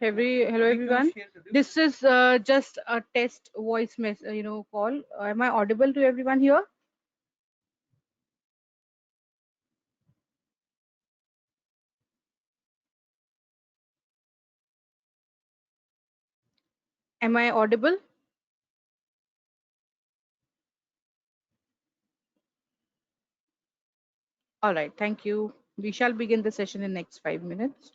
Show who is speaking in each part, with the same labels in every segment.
Speaker 1: Hello everyone. This is just a test voice call. Am I audible to everyone here? Am I audible? All right, thank you. We shall begin the session in next 5 minutes.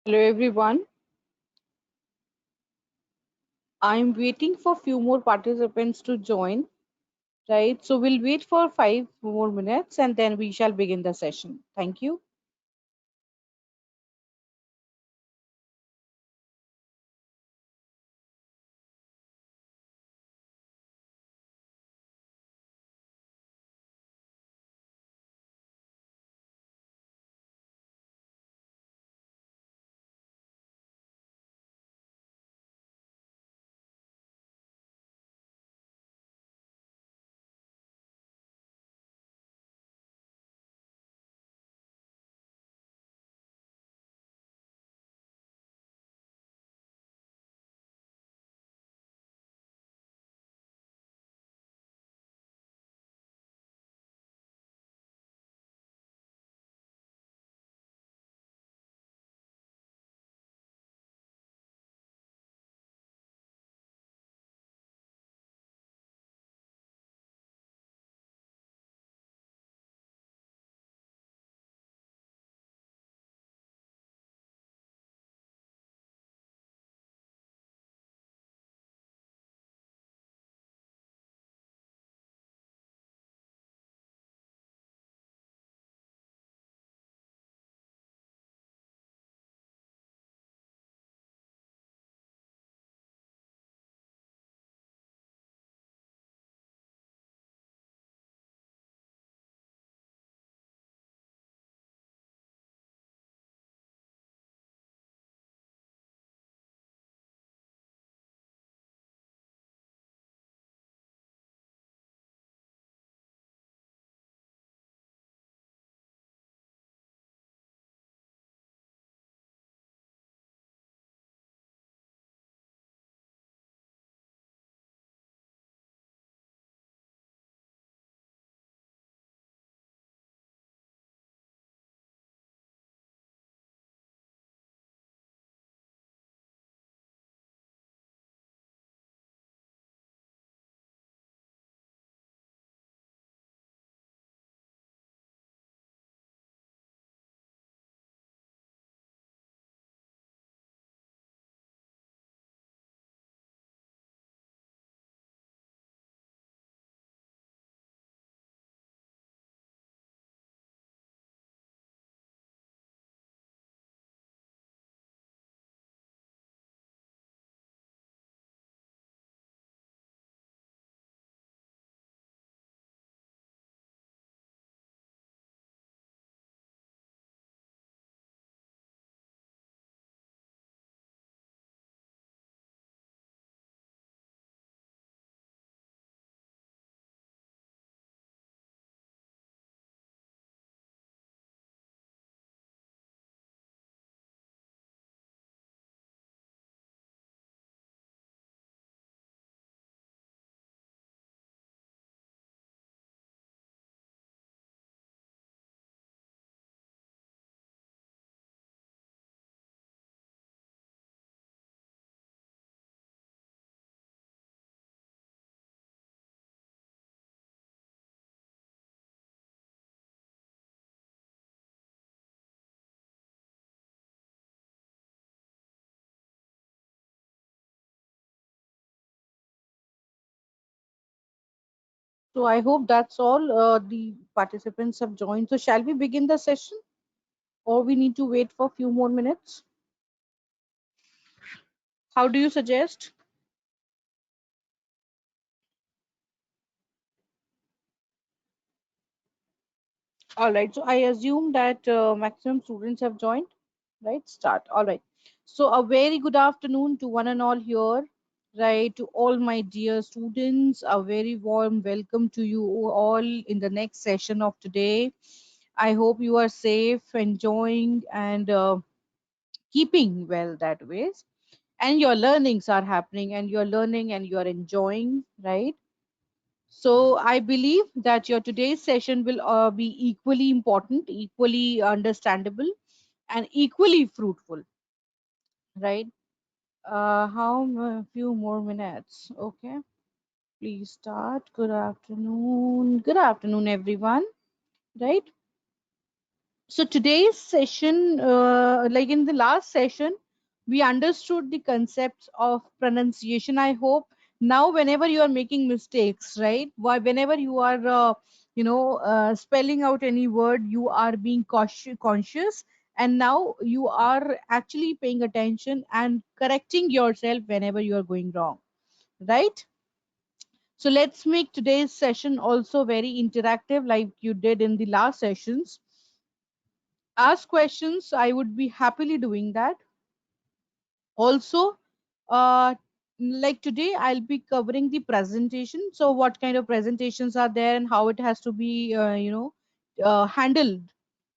Speaker 1: Hello everyone. I'm waiting for few more participants to join, right? So we'll wait for 5 more minutes and then we shall begin the session. Thank you. So I hope that's all the participants have joined. So shall we begin the session or we need to wait for a few more minutes? How do you suggest? All right. So I assume that maximum students have joined. Right? Start. All right. So a very good afternoon to one and all here. Right. To all my dear students, a very warm welcome to you all in the next session of today. I hope you are safe, enjoying, and keeping well that ways. And your learnings are happening, and you're learning and you're enjoying, right? So I believe that your today's session will be equally important, equally understandable, and equally fruitful, right? How few more minutes? Okay, please start. Good afternoon. Good afternoon, everyone. Right. So today's session, like in the last session, we understood the concepts of pronunciation. I hope now, whenever you are making mistakes, right? Whenever you are, spelling out any word, you are being conscious, and now you are actually paying attention and correcting yourself whenever you are going wrong, right? So let's make today's session also very interactive, like you did in the last sessions. Ask questions. I would be happily doing that. Also, uh, like today, I'll be covering the presentation. So, what kind of presentations are there and how it has to be, handled.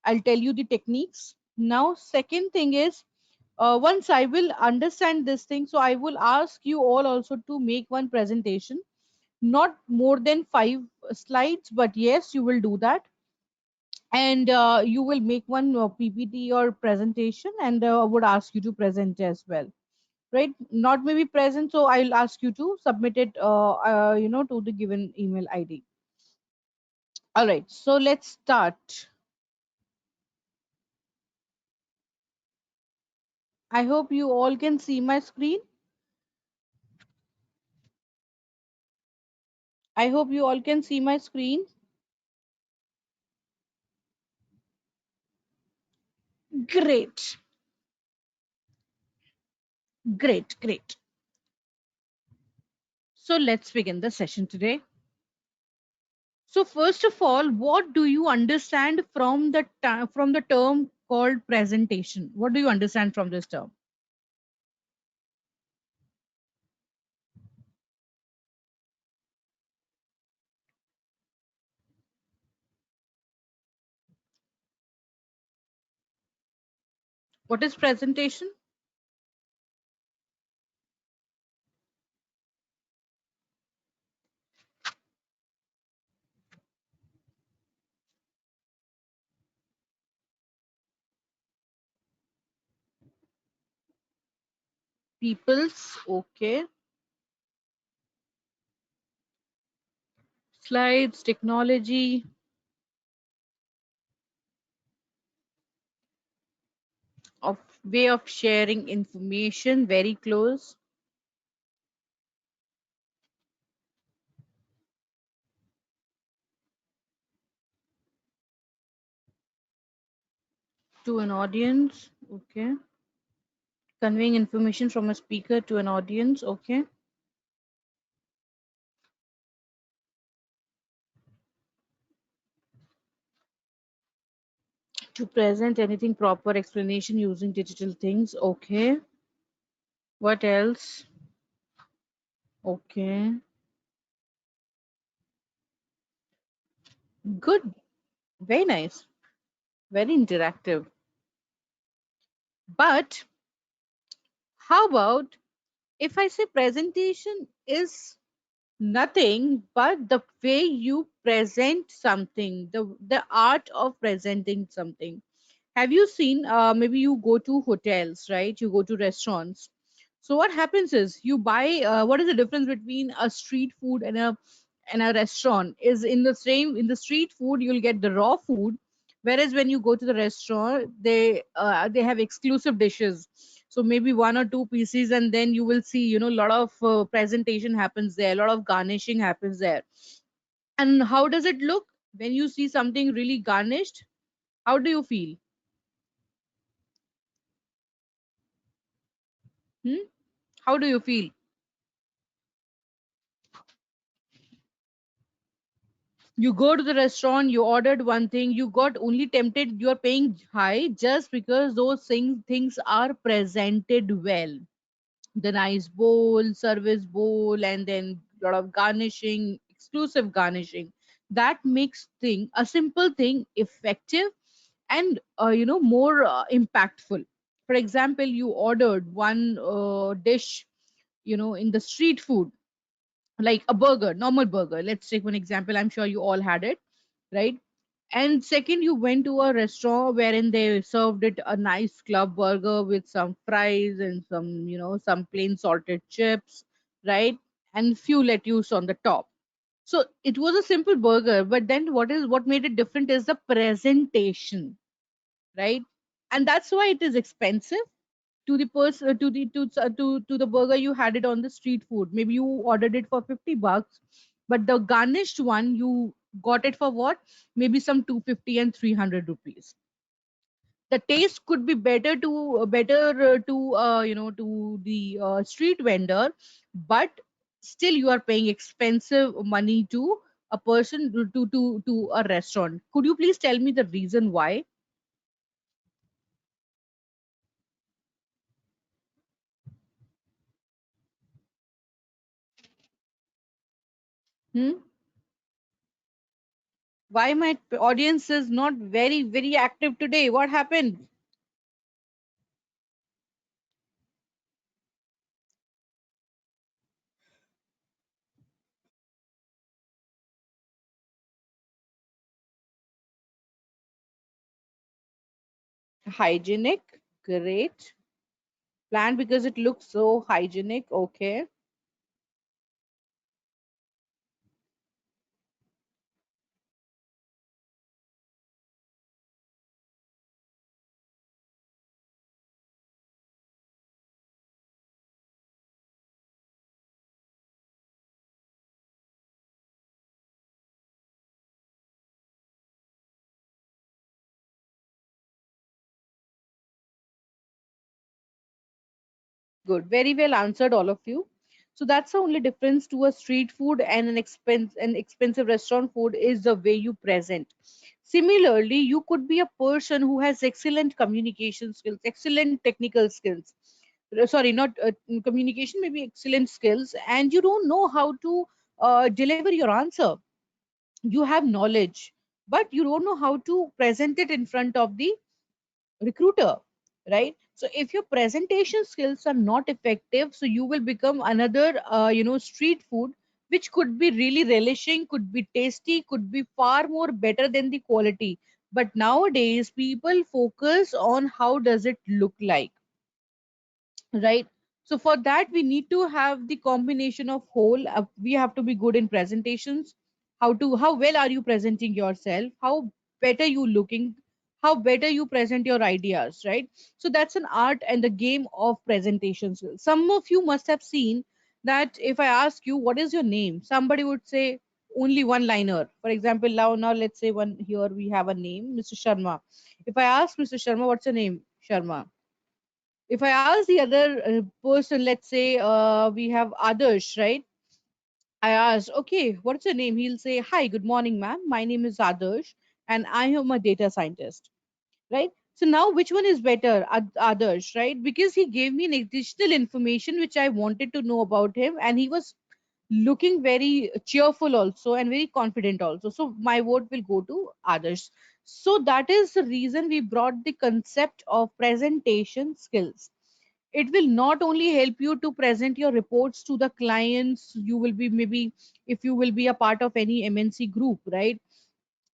Speaker 1: I'll tell you the techniques. Now, second thing is, once I will understand this thing, so I will ask you all also to make one presentation, not more than 5 slides, but yes, you will do that, and you will make one PPT or presentation, and would ask you to present as well, right? Not maybe present, so I'll ask you to submit it, to the given email ID. All right, so let's start. I hope you all can see my screen. I hope you all can see my screen. Great, great, great. So let's begin the session today. So first of all, what do you understand from from the term called presentation? What do you understand from this term? What is presentation? People's, okay. Slides, technology, of way of sharing information, very close to an audience, okay. Conveying information from a speaker to an audience, okay. To present anything proper explanation using digital things, okay. What else? Okay, good, very nice, very interactive. But how about if I say presentation is nothing but the way you present something, the art of presenting something. Have you seen, maybe you go to hotels, right? You go to restaurants. So what happens is you buy, what is the difference between a street food and a restaurant? Is in the same, in the street food you'll get the raw food, whereas when you go to the restaurant, they have exclusive dishes. So maybe one or two pieces, and then you will see, a lot of presentation happens there, a lot of garnishing happens there. And how does it look when you see something really garnished? How do you feel? Hmm? How do you feel? You go to the restaurant, you ordered one thing, you got only tempted, you are paying high just because those things are presented well. The nice bowl, service bowl, and then a lot of garnishing, exclusive garnishing. That makes thing, a simple thing, effective and more impactful. For example, you ordered one dish, in the street food, like a burger, normal burger. Let's take one example. I'm sure you all had it, right? And second, you went to a restaurant wherein they served it a nice club burger with some fries and some, some plain salted chips, right? And few lettuce on the top. So it was a simple burger, but then what made it different is the presentation. right? And that's why it is expensive to the person to the burger you had it on the street food. Maybe you ordered it for 50 bucks, but the garnished one you got it for what? Maybe some 250 and 300 rupees. The taste could be better to to the street vendor, but still you are paying expensive money to a person to a restaurant. Could you please tell me the reason why? Hmm? Why my audience is not very active today? What happened? Hygienic, great. Planned because it looks so hygienic. Okay, good. Very well answered, all of you. So that's the only difference to a street food and an expensive restaurant food is the way you present. Similarly, you could be a person who has excellent communication skills, excellent technical skills. Sorry, not communication, maybe excellent skills, and you don't know how to deliver your answer. You have knowledge, but you don't know how to present it in front of the recruiter, right? So if your presentation skills are not effective, so you will become another street food, which could be really relishing, could be tasty, could be far more better than the quality. But nowadays people focus on how does it look like, right? So for that we need to have the combination of whole. We have to be good in presentations. How well are you presenting yourself, how better you looking, how better you present your ideas, right? So that's an art and the game of presentation skills. Some of you must have seen that if I ask you what is your name, somebody would say only one liner. For example, now let's say one here we have a name, Mr. Sharma. If I ask Mr. Sharma, what's your name? Sharma. If I ask the other person, let's say we have Adarsh, right? I asked, okay, what's your name? He'll say, hi, good morning, ma'am. My name is Adarsh, and I am a data scientist, right? So now, which one is better, Adarsh, right? Because he gave me an additional information which I wanted to know about him, and he was looking very cheerful also and very confident also. So my vote will go to Adarsh. So that is the reason we brought the concept of presentation skills. It will not only help you to present your reports to the clients. You will be maybe, if you will be a part of any MNC group, right?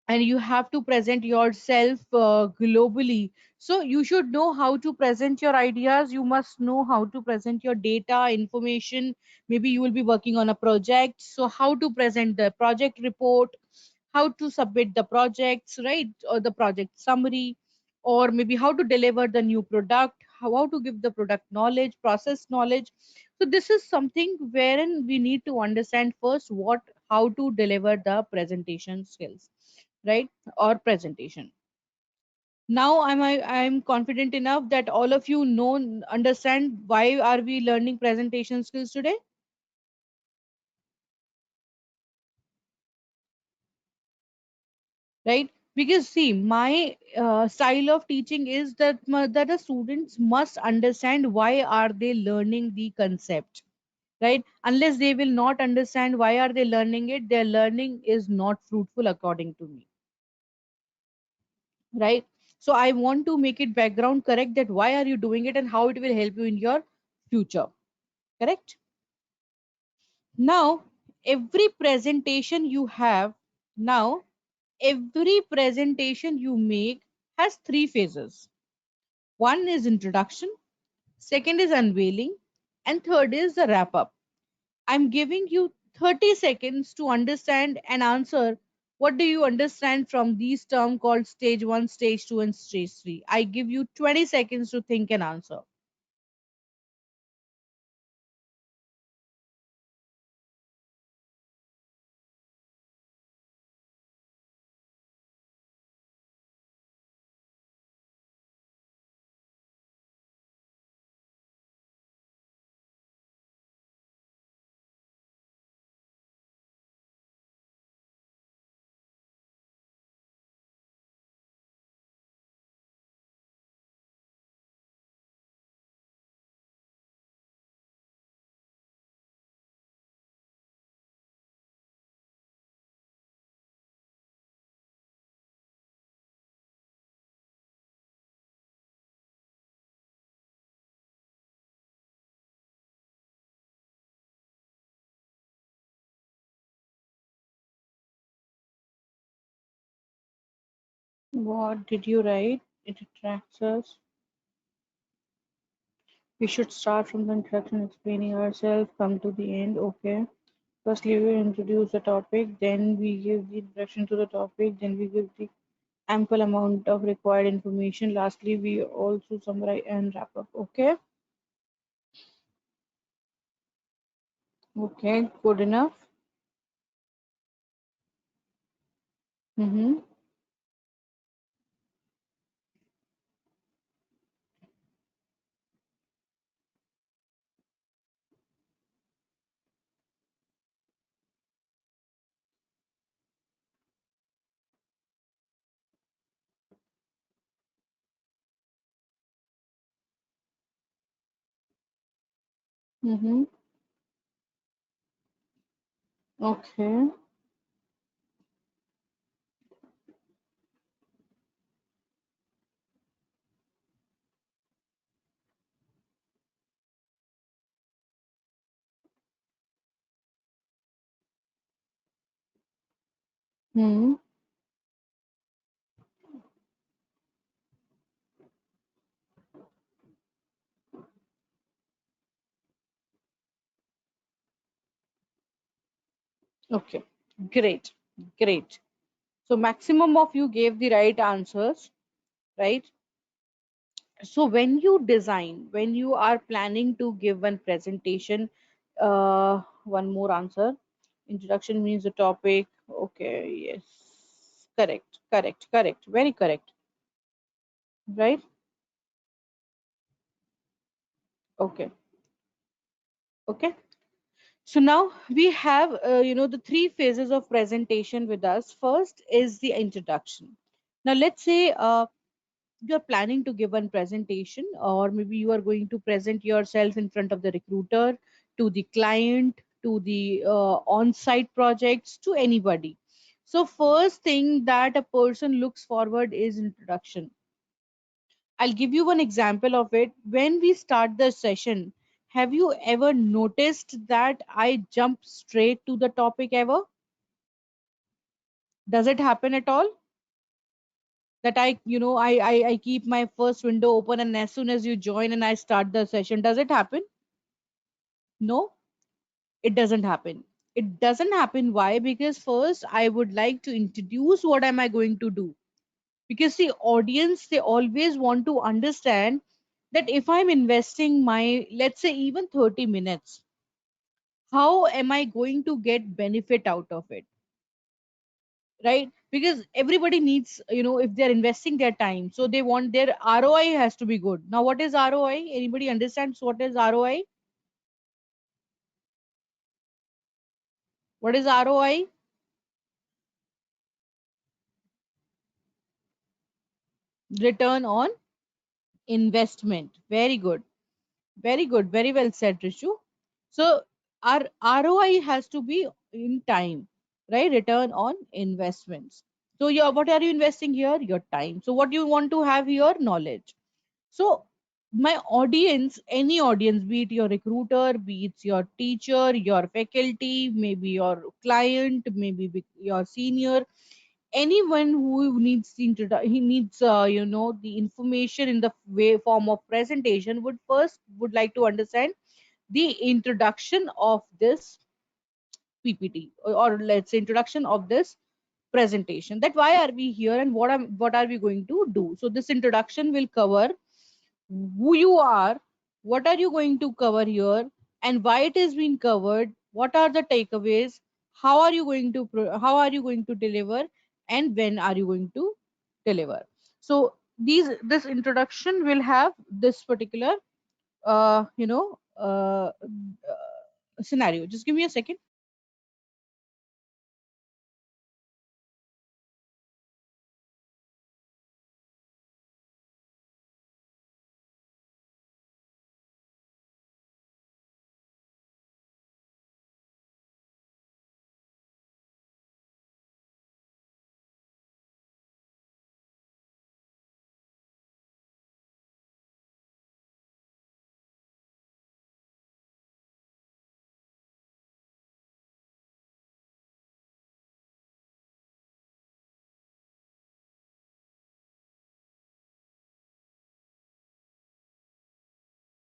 Speaker 1: And you have to present yourself globally, so you should know how to present your ideas. You must know how to present your data information. Maybe you will be working on a project, so how to present the project report, how to submit the projects, right? Or the project summary, or maybe how to deliver the new product, how to give the product knowledge, process knowledge. So this is something wherein we need to understand first what, how to deliver the presentation skills, right? Or presentation. Now I'm confident enough that all of you know, understand why are we learning presentation skills today, right? Because see, my style of teaching is that that the students must understand why are they learning the concept, right? Unless they will not understand why are they learning it, their learning is not fruitful according to me, right? So I want to make it background correct, that why are you doing it and how it will help you in your future, correct? Now every presentation you have now every presentation you make has three phases. One is introduction, second is unveiling, and third is the wrap up. I'm giving you 30 seconds to understand and answer What do you understand from these terms called stage 1, stage 2, and stage 3? I give you 20 seconds to think and answer. What did you write? It attracts us. We should start from the introduction, explaining ourselves, come to the end. Okay. Firstly, we introduce the topic, then we give the introduction to the topic, then we give the ample amount of required information. Lastly, we also summarize and wrap up. Okay. Okay. Good enough. Mm-hmm. Mm-hmm. Okay. Hmm. Okay. Great. Great. So maximum of you gave the right answers, right? So when you are planning to give one presentation, one more answer. Introduction means the topic. Okay, yes. Correct, correct, correct. Very correct. Right? Okay, okay. So now we have, the three phases of presentation with us. First is the introduction. Now let's say you're planning to give one presentation, or maybe you are going to present yourself in front of the recruiter, to the client, to the on-site projects, to anybody. So first thing that a person looks forward is introduction. I'll give you one example of it. When we start the session, have you ever noticed that I jump straight to the topic ever? Does it happen at all? That I keep my first window open, and as soon as you join and I start the session, does it happen? No, it doesn't happen. It doesn't happen. Why? Because first I would like to introduce what am I going to do. Because the audience, they always want to understand that if I'm investing my, let's say, even 30 minutes, how am I going to get benefit out of it? Right? Because everybody needs, if they're investing their time, so they want their ROI has to be good. Now what is ROI? Anybody understands what is ROI? What is ROI? Return on investment. Very good, very good, very well said, Rishu. So our ROI has to be in time, right? Return on investments. So what are you investing here? Your time. So what you want to have here? Knowledge. So my audience, any audience, be it your recruiter, be it your teacher, your faculty, maybe your client, maybe your senior, anyone who needs he needs the information in the way form of presentation would like to understand the introduction of this PPT, or let's say introduction of this presentation, that why are we here and what are we going to do. So this introduction will cover who you are, what are you going to cover here, and why it is being covered, what are the takeaways, how are you going to deliver, and when are you going to deliver. So this introduction will have this particular scenario. Just give me a second.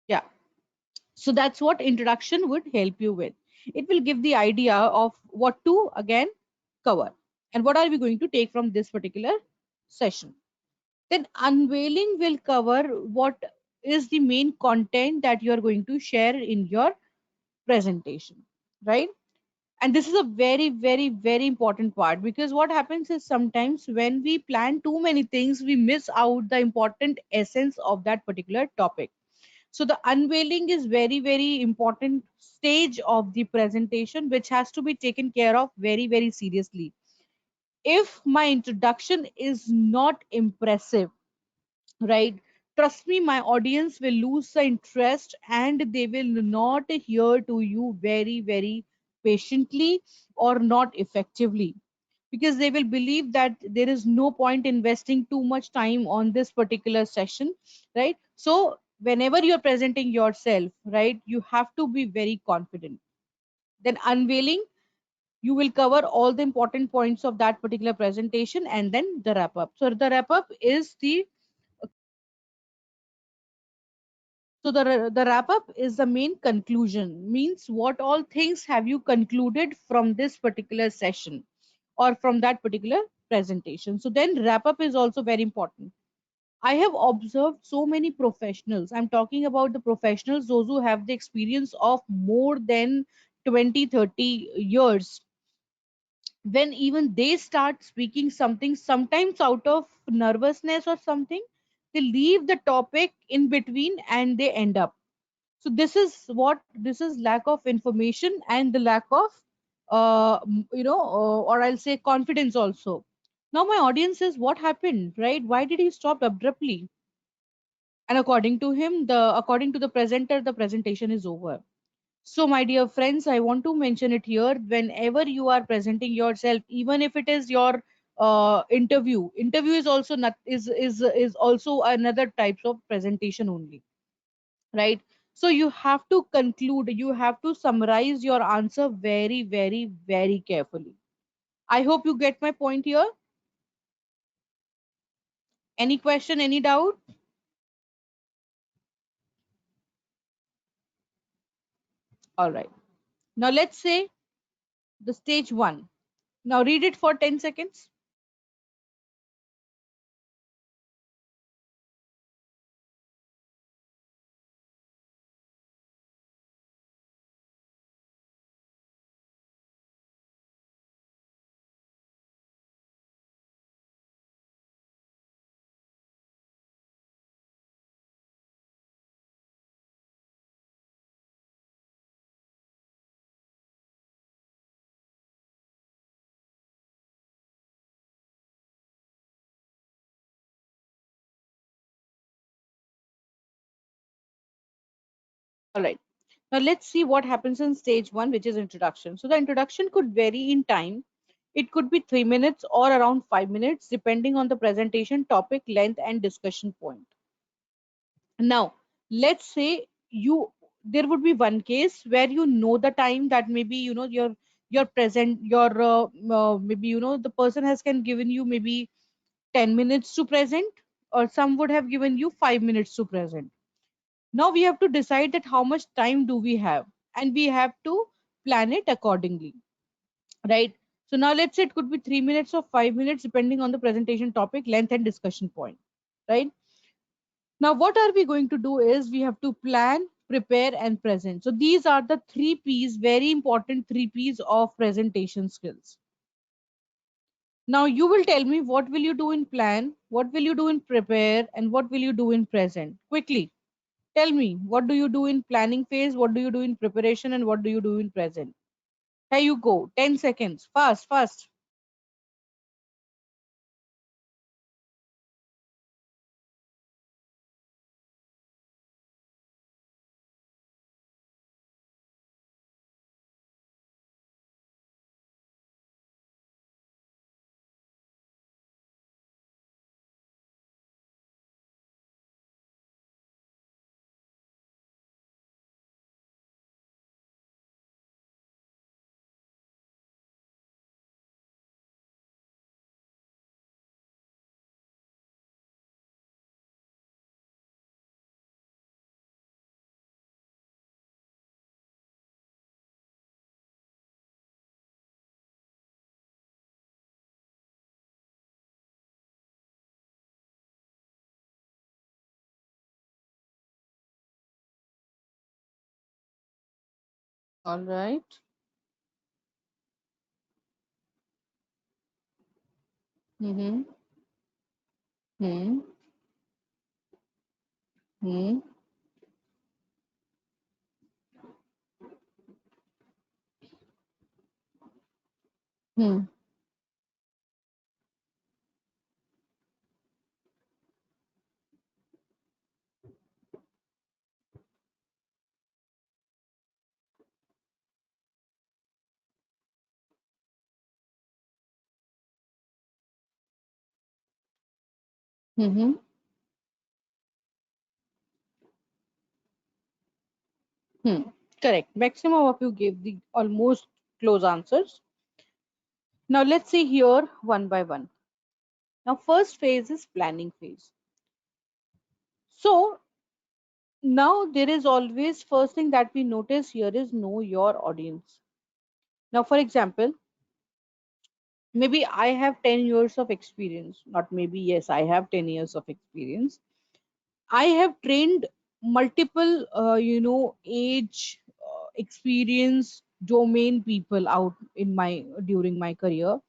Speaker 1: Yeah. So that's what introduction would help you with. It will give the idea of what to again cover and what are we going to take from this particular session. Then unveiling will cover what is the main content that you are going to share in your presentation, right? And this is a very, very, very important part, because what happens is sometimes when we plan too many things, we miss out the important essence of that particular topic. So the unveiling is very, very important stage of the presentation, which has to be taken care of very, very seriously. If my introduction is not impressive, right, trust me, my audience will lose the interest and they will not hear to you very, very patiently or not effectively, because they will believe that there is no point investing too much time on this particular session, right? So whenever you're presenting yourself, right, you have to be very confident. Then unveiling, you will cover all the important points of that particular presentation, and then the wrap up. So the wrap up is the wrap up is the main conclusion, means what all things have you concluded from this particular session or from that particular presentation. So then wrap up is also very important. I have observed so many professionals. I'm talking about the professionals, those who have the experience of more than 20, 30 years. When even they start speaking something, sometimes out of nervousness or something, they leave the topic in between and they end up. So this is lack of information and the lack of or I'll say confidence also. Now my audience says, what happened, right? Why did he stop abruptly? And according to the presenter, the presentation is over. So my dear friends, I want to mention it here. Whenever you are presenting yourself, even if it is your interview is also not is also another types of presentation only, right? So you have to conclude, you have to summarize your answer very, very, very carefully. I hope you get my point here. Any question, any doubt? All right. Now let's say the stage one. Now read it for 10 seconds. All right. Now let's see what happens in stage one, which is introduction. So the introduction could vary in time. It could be 3 minutes or around 5 minutes, depending on the presentation topic, length, and discussion point. Now, let's say you there would be one case where you know the time, that maybe your present your maybe the person has can given you maybe 10 minutes to present, or some would have given you 5 minutes to present. Now we have to decide that how much time do we have, and we have to plan it accordingly, right? So now let's say it could be 3 minutes or 5 minutes, depending on the presentation topic, length, and discussion point, right? Now, what are we going to do is we have to plan, prepare, and present. So these are the three P's, very important three P's of presentation skills. Now you will tell me what will you do in plan, what will you do in prepare, and what will you do in present. Quickly, tell me what do you do in planning phase, what do you do in preparation, and what do you do in present. Here you go, 10 seconds, fast, fast. All right. Mm-hmm. Hmm. Hmm. Hmm. Hmm. Hmm. Correct. Maximum of you gave the almost close answers. Now let's see here one by one. Now first phase is planning phase. So now there is always first thing that we notice here is know your audience. Now for example, maybe I have 10 years of experience. Not maybe, yes, I have 10 years of experience. I have trained multiple, age, experience, domain people out in my during my career.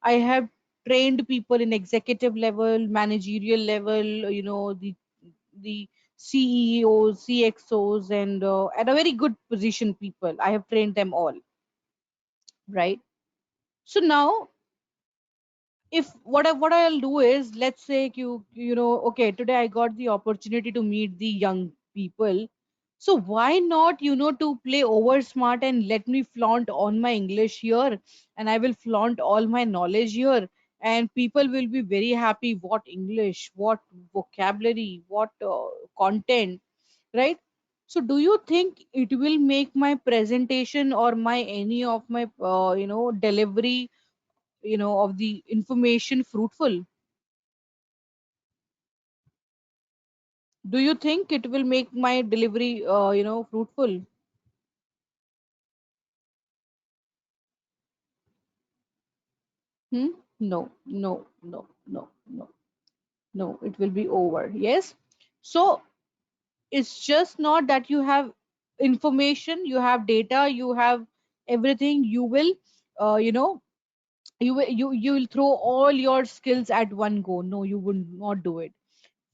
Speaker 1: I have trained people in executive level, managerial level, the CEOs, CXOs, and at a very good position people. I have trained them all, right? So now if what I'll do is, let's say okay, today I got the opportunity to meet the young people. So why not, to play over smart and let me flaunt on my English here, and I will flaunt all my knowledge here, and people will be very happy. What English, what vocabulary, what content, right? So do you think it will make my presentation or my any of my delivery of the information fruitful? Do you think it will make my delivery fruitful? Hmm? No, no, no, no, no, no, it will be over. Yes. So it's just not that you have information, you have data, you have everything. You will you know you will throw all your skills at one go. No, you will not do it.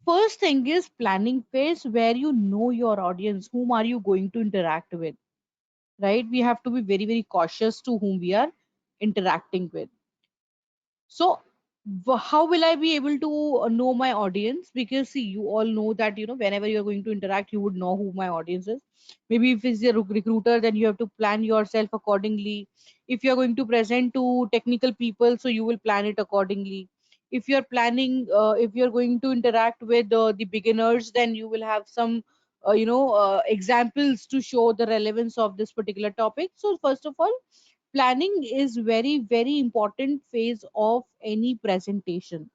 Speaker 1: First thing is planning phase, where you know your audience, whom are you going to interact with, right? We have to be very very cautious to whom we are interacting with. So how will I be able to know my audience? Because see, you all know that whenever you're going to interact, you would know who my audience is. Maybe if it's a recruiter, then you have to plan yourself accordingly. If you're going to present to technical people, so you will plan it accordingly. If you're planning, if you're going to interact with the beginners, then you will have some examples to show the relevance of this particular topic. So first of all, planning is very very important phase of any presentation,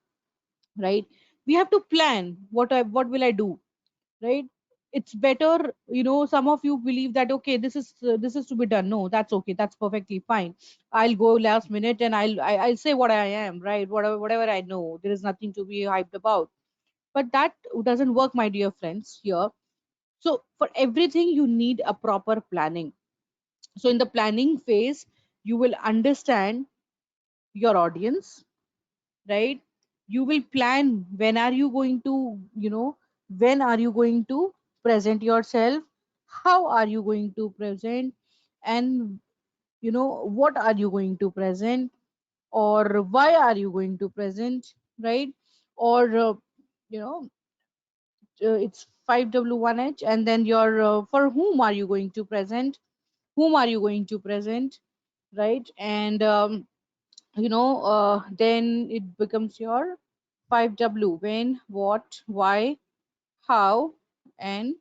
Speaker 1: right? We have to plan what will I do, right? It's better, some of you believe that okay, this is to be done. No, that's okay, that's perfectly fine. I'll go last minute and I'll say what I am, right? Whatever I know, there is nothing to be hyped about. But that doesn't work, my dear friends, here. So for everything you need a proper planning. So in the planning phase, you will understand your audience, right? You will plan when are you going to, when are you going to present yourself, how are you going to present, and what are you going to present, or why are you going to present, right? Or it's 5W1H, and then your for whom are you going to present, whom are you going to present, right? And then it becomes your 5W: when, what, why, how, and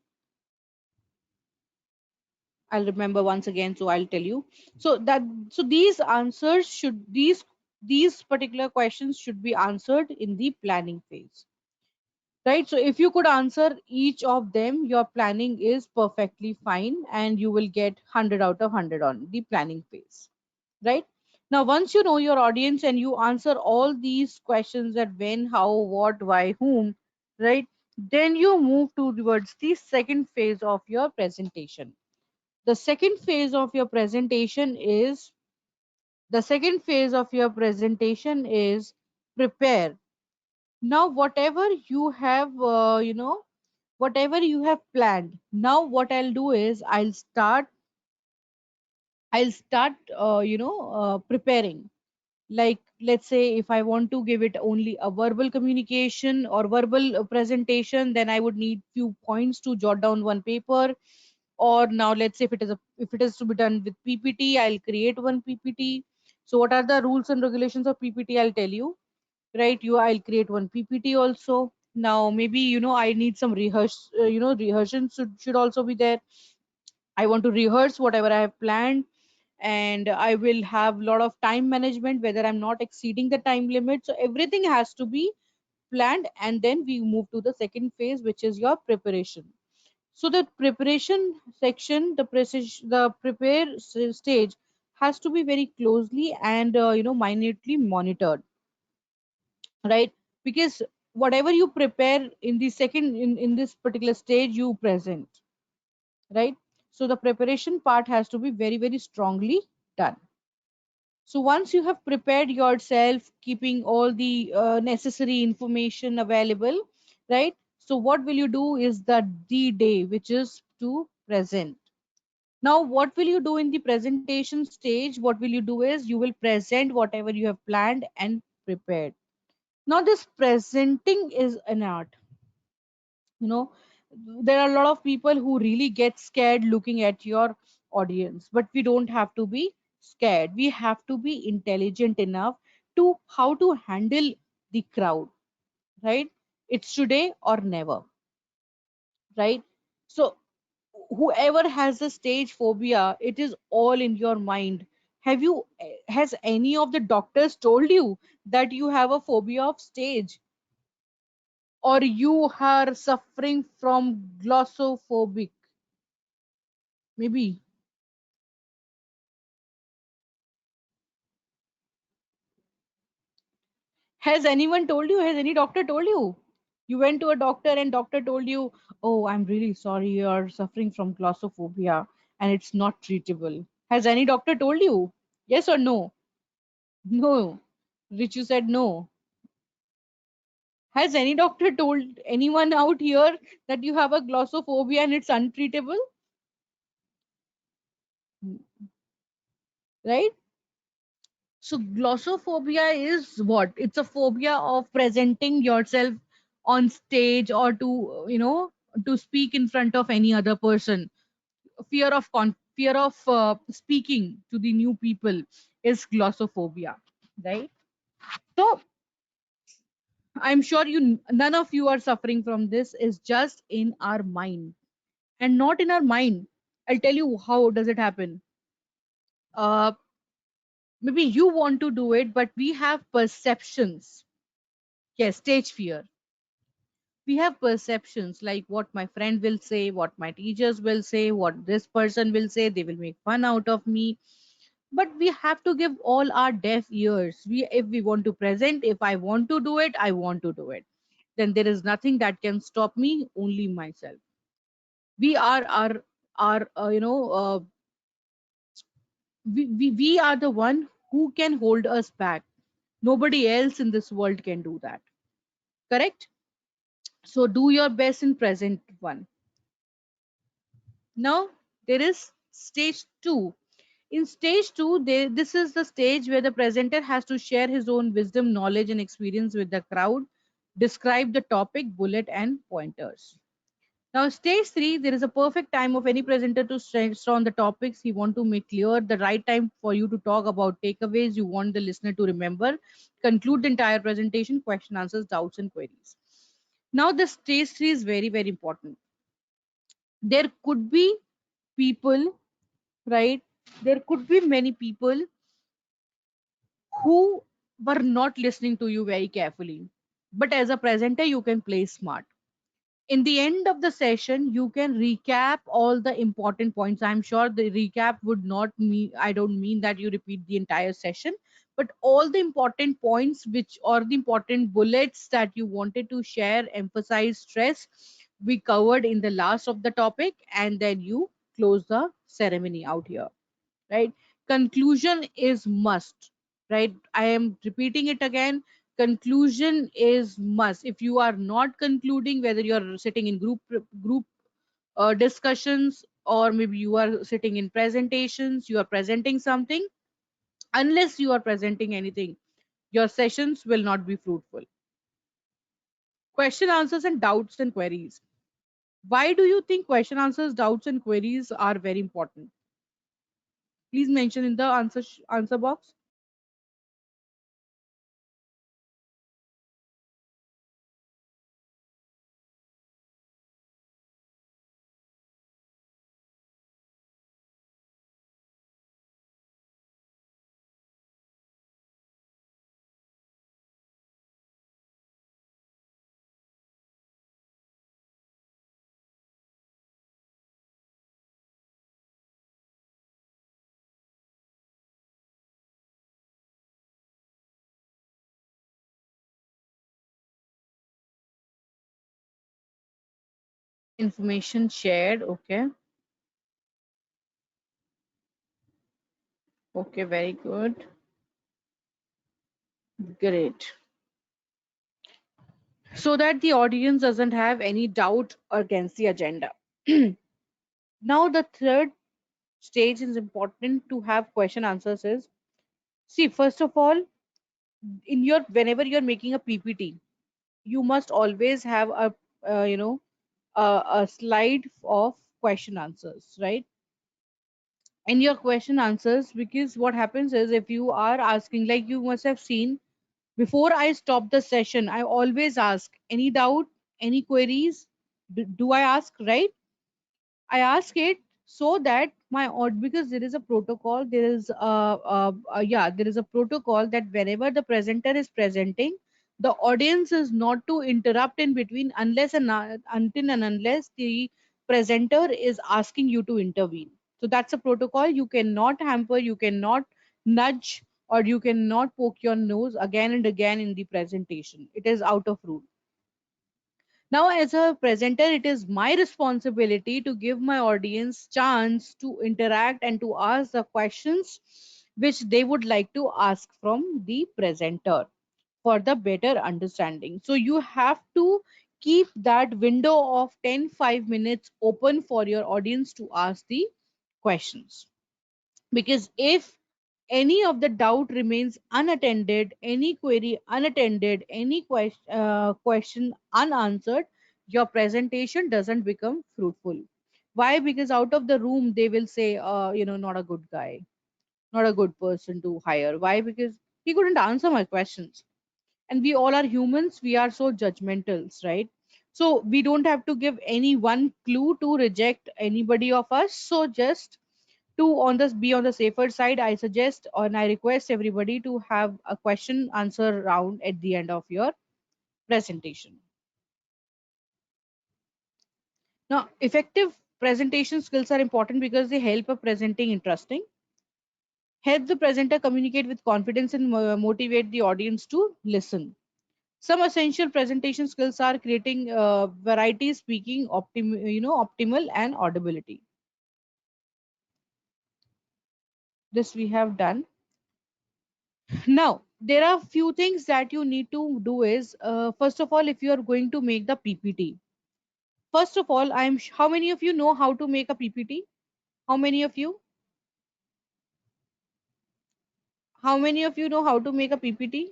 Speaker 1: I'll remember once again, so I'll tell you. So these answers should these particular questions should be answered in the planning phase, right? So if you could answer each of them, your planning is perfectly fine, and you will get 100 out of 100 on the planning phase, right? Now, once you know your audience and you answer all these questions, that when, how, what, why, whom, right? Then you move towards the second phase of your presentation. The second phase of your presentation is the second phase of your presentation is prepare. Now, whatever you have planned, now what I'll do is I'll start preparing. Like, let's say if I want to give it only a verbal communication or verbal presentation, then I would need few points to jot down one paper. Or now let's say if it is to be done with PPT, I'll create one PPT. So what are the rules and regulations of PPT? I'll tell you, right? I'll create one PPT also. Now maybe I need some rehearsal should also be there. I want to rehearse whatever I have planned, and I will have a lot of time management, whether I'm not exceeding the time limit. So everything has to be planned, and then we move to the second phase, which is your preparation. So the preparation section, the stage has to be very closely and minutely monitored, right? Because whatever you prepare in the second in this particular stage, you present, right? So the preparation part has to be very, very strongly done. So once you have prepared yourself, keeping all the necessary information available, right? So what will you do is the day, which is to present. Now, what will you do in the presentation stage? What will you do is you will present whatever you have planned and prepared. Now, this presenting is an art. You know, there are a lot of people who really get scared looking at your audience, but we don't have to be scared. We have to be intelligent enough to how to handle the crowd, right? It's today or never, right? So whoever has the stage phobia, it is all in your mind. Has any of the doctors told you that you have a phobia of stage, or you are suffering from glossophobic? Maybe. Has anyone told you? Has any doctor told you? You went to a doctor and doctor told you, "Oh, I'm really sorry, you're suffering from glossophobia and it's not treatable." Has any doctor told you? Yes or no? No. Rich, you said no. Has any doctor told anyone out here that you have a glossophobia and it's untreatable? Right? So glossophobia is what? It's a phobia of presenting yourself on stage, or to speak in front of any other person. Fear of speaking to the new people is glossophobia, right? So I'm sure none of you are suffering from this. Is just in our mind, and not in our mind. I'll tell you how does it happen. Uh, Maybe you want to do it, but we have perceptions. Yes, stage fear. We have perceptions like what my friend will say, what my teachers will say, what this person will say, they will make fun out of me. But we have to give all our deaf ears. We, if we want to present, if I want to do it, I want to do it. Then there is nothing that can stop me, only myself. We are our we are the one who can hold us back. Nobody else in this world can do that. Correct? So do your best in present one. Now there is stage two. In stage two, this is the stage where the presenter has to share his own wisdom, knowledge, and experience with the crowd, describe the topic, bullet, and pointers. Now, stage three, there is a perfect time of any presenter to stress on the topics he want to make clear, the right time for you to talk about takeaways you want the listener to remember, conclude the entire presentation, question, answers, doubts, and queries. Now, the stage three is very, very important. There could be people, right? There could be many people who were not listening to you very carefully. But as a presenter, you can play smart. In the end of the session, you can recap all the important points. I'm sure the recap would not mean, I don't mean that you repeat the entire session, but all the important points which or the important bullets that you wanted to share, emphasize, stress, we covered in the last of the topic, and then you close the ceremony out here, right? Conclusion is must, right? I am repeating it again. Conclusion is must. If you are not concluding, whether you're sitting in group discussions, or maybe you are sitting in presentations, you are presenting something, unless you are presenting anything, your sessions will not be fruitful. Question answers and doubts and queries. Why do you think question answers, doubts, and queries are very important? Please mention in the answer box. Information shared. Okay. Okay, very good. Great. So that the audience doesn't have any doubt against the agenda. Now, the third stage is important to have question answers is, see, first of all, in your whenever you're making a PPT, you must always have a slide of question answers, right? In your question answers, because what happens is if you are asking, like you must have seen, before I stop the session, I always ask any doubt, any queries. Do I ask, right? I ask it so that because there is a protocol, there is a protocol that whenever the presenter is presenting, the audience is not to interrupt in between until and unless the presenter is asking you to intervene. So that's a protocol. You cannot hamper, you cannot nudge, or you cannot poke your nose again and again in the presentation. It is out of rule. Now, as a presenter, it is my responsibility to give my audience chance to interact and to ask the questions which they would like to ask from the presenter for the better understanding. So you have to keep that window of 5 minutes open for your audience to ask the questions. Because if any of the doubt remains unattended, any query unattended, any question unanswered, your presentation doesn't become fruitful. Why? Because out of the room they will say, not a good guy, not a good person to hire. Why? Because he couldn't answer my questions. And we all are humans, we are so judgmentals, right? So we don't have to give any one clue to reject anybody of us. So just to on this be on the safer side, I suggest and I request everybody to have a question answer round at the end of your presentation. Now, effective presentation skills are important because they help a presenting interesting, help the presenter communicate with confidence, and motivate the audience to listen. Some essential presentation skills are creating variety, speaking, optimal, and audibility. This we have done. Now, there are few things that you need to do is, first of all, if you are going to make the PPT. First of all, how many of you know how to make a PPT? How many of you? How many of you know how to make a PPT?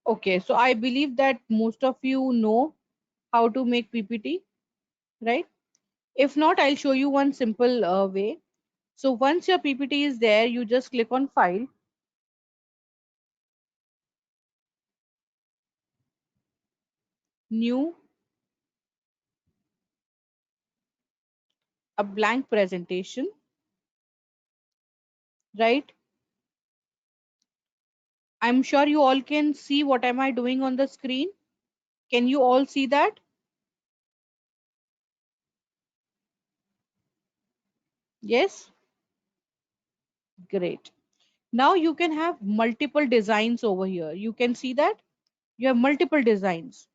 Speaker 1: Okay, so I believe that most of you know how to make PPT, right? If not, I'll show you one simple way. So once your PPT is there, you just click on File, New, a blank presentation, right? I'm sure you all can see what am I doing on the screen. Can you all see that? Yes? Great. Now you can have multiple designs over here. You can see that you have multiple designs,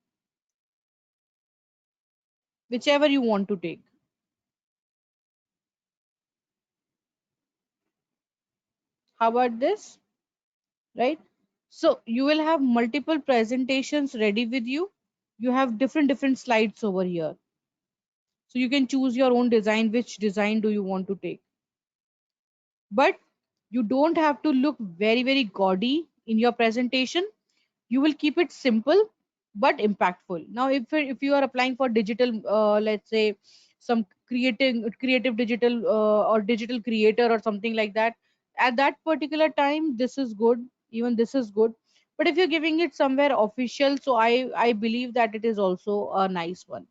Speaker 1: whichever you want to take. How about this? Right? So you will have multiple presentations ready with you. You have different slides over here. So you can choose your own design. Which design do you want to take? But you don't have to look very gaudy in your presentation. You will keep it simple but impactful. Now if you are applying for digital, let's say some creative digital, or digital creator or something like that, at that particular time this is good, even this is good. But if you're giving it somewhere official, so I believe that it is also a nice one.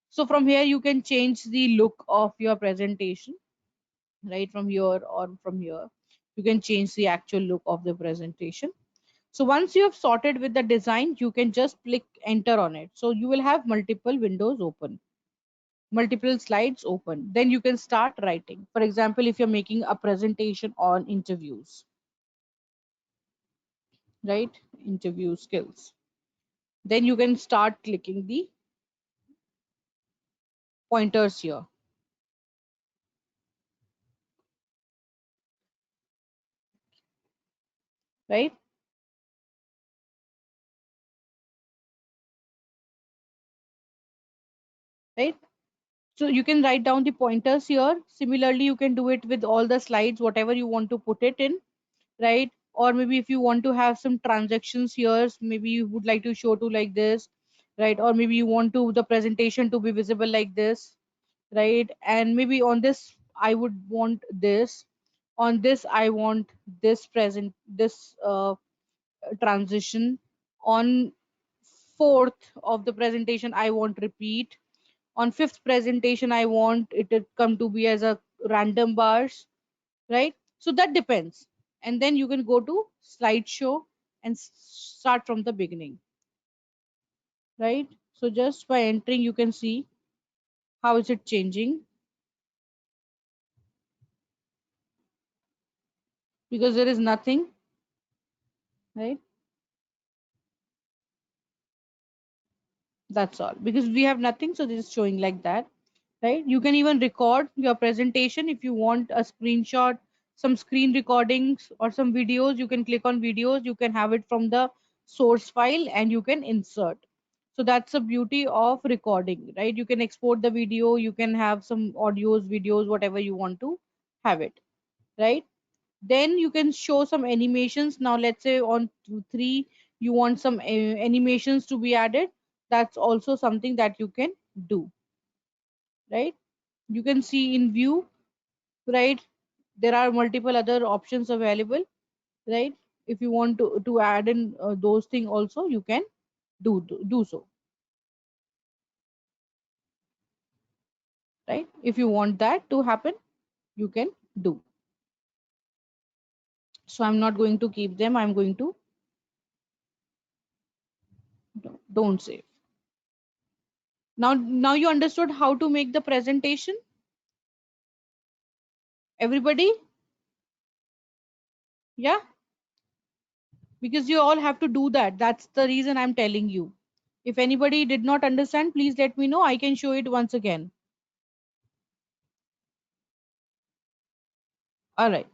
Speaker 1: So from here you can change the look of your presentation, right? From here or from here you can change the actual look of the presentation. So once you have sorted with the design, you can just click enter on it. So you will have multiple windows open, multiple slides open. Then you can start writing. For example, if you're making a presentation on interviews, right? Interview skills. Then you can start clicking the pointers here, right? Right? So you can write down the pointers here. Similarly, you can do it with all the slides, whatever you want to put it in, right? Or maybe if you want to have some transactions here, maybe you would like to show to like this, right? Or maybe you want to the presentation to be visible like this, right? And maybe on this I would want this, on this I want this transition, on fourth of the presentation I want repeat, on fifth presentation I want it to come to be as a random bars, right? So that depends. And then you can go to slideshow and start from the beginning, right? So just by entering, you can see how is it changing, because there is nothing, right? That's all. Because we have nothing, so this is showing like that, right? You can even record your presentation if you want a screenshot, some screen recordings or some videos. You can click on videos. You can have it from the source file and you can insert. So that's the beauty of recording, right? You can export the video. You can have some audios, videos, whatever you want to have it, right? Then you can show some animations. Now let's say on 3 you want some animations to be added. That's also something that you can do, right? You can see in view, right? There are multiple other options available, right? If you want to add in those things also, you can do so. right? If you want that to happen, you can do. So I'm not going to keep them. I'm going to don't save. Now you understood how to make the presentation, everybody? Yeah, because you all have to do that. That's the reason I'm telling you. If anybody did not understand, please let me know. I can show it once again. All right.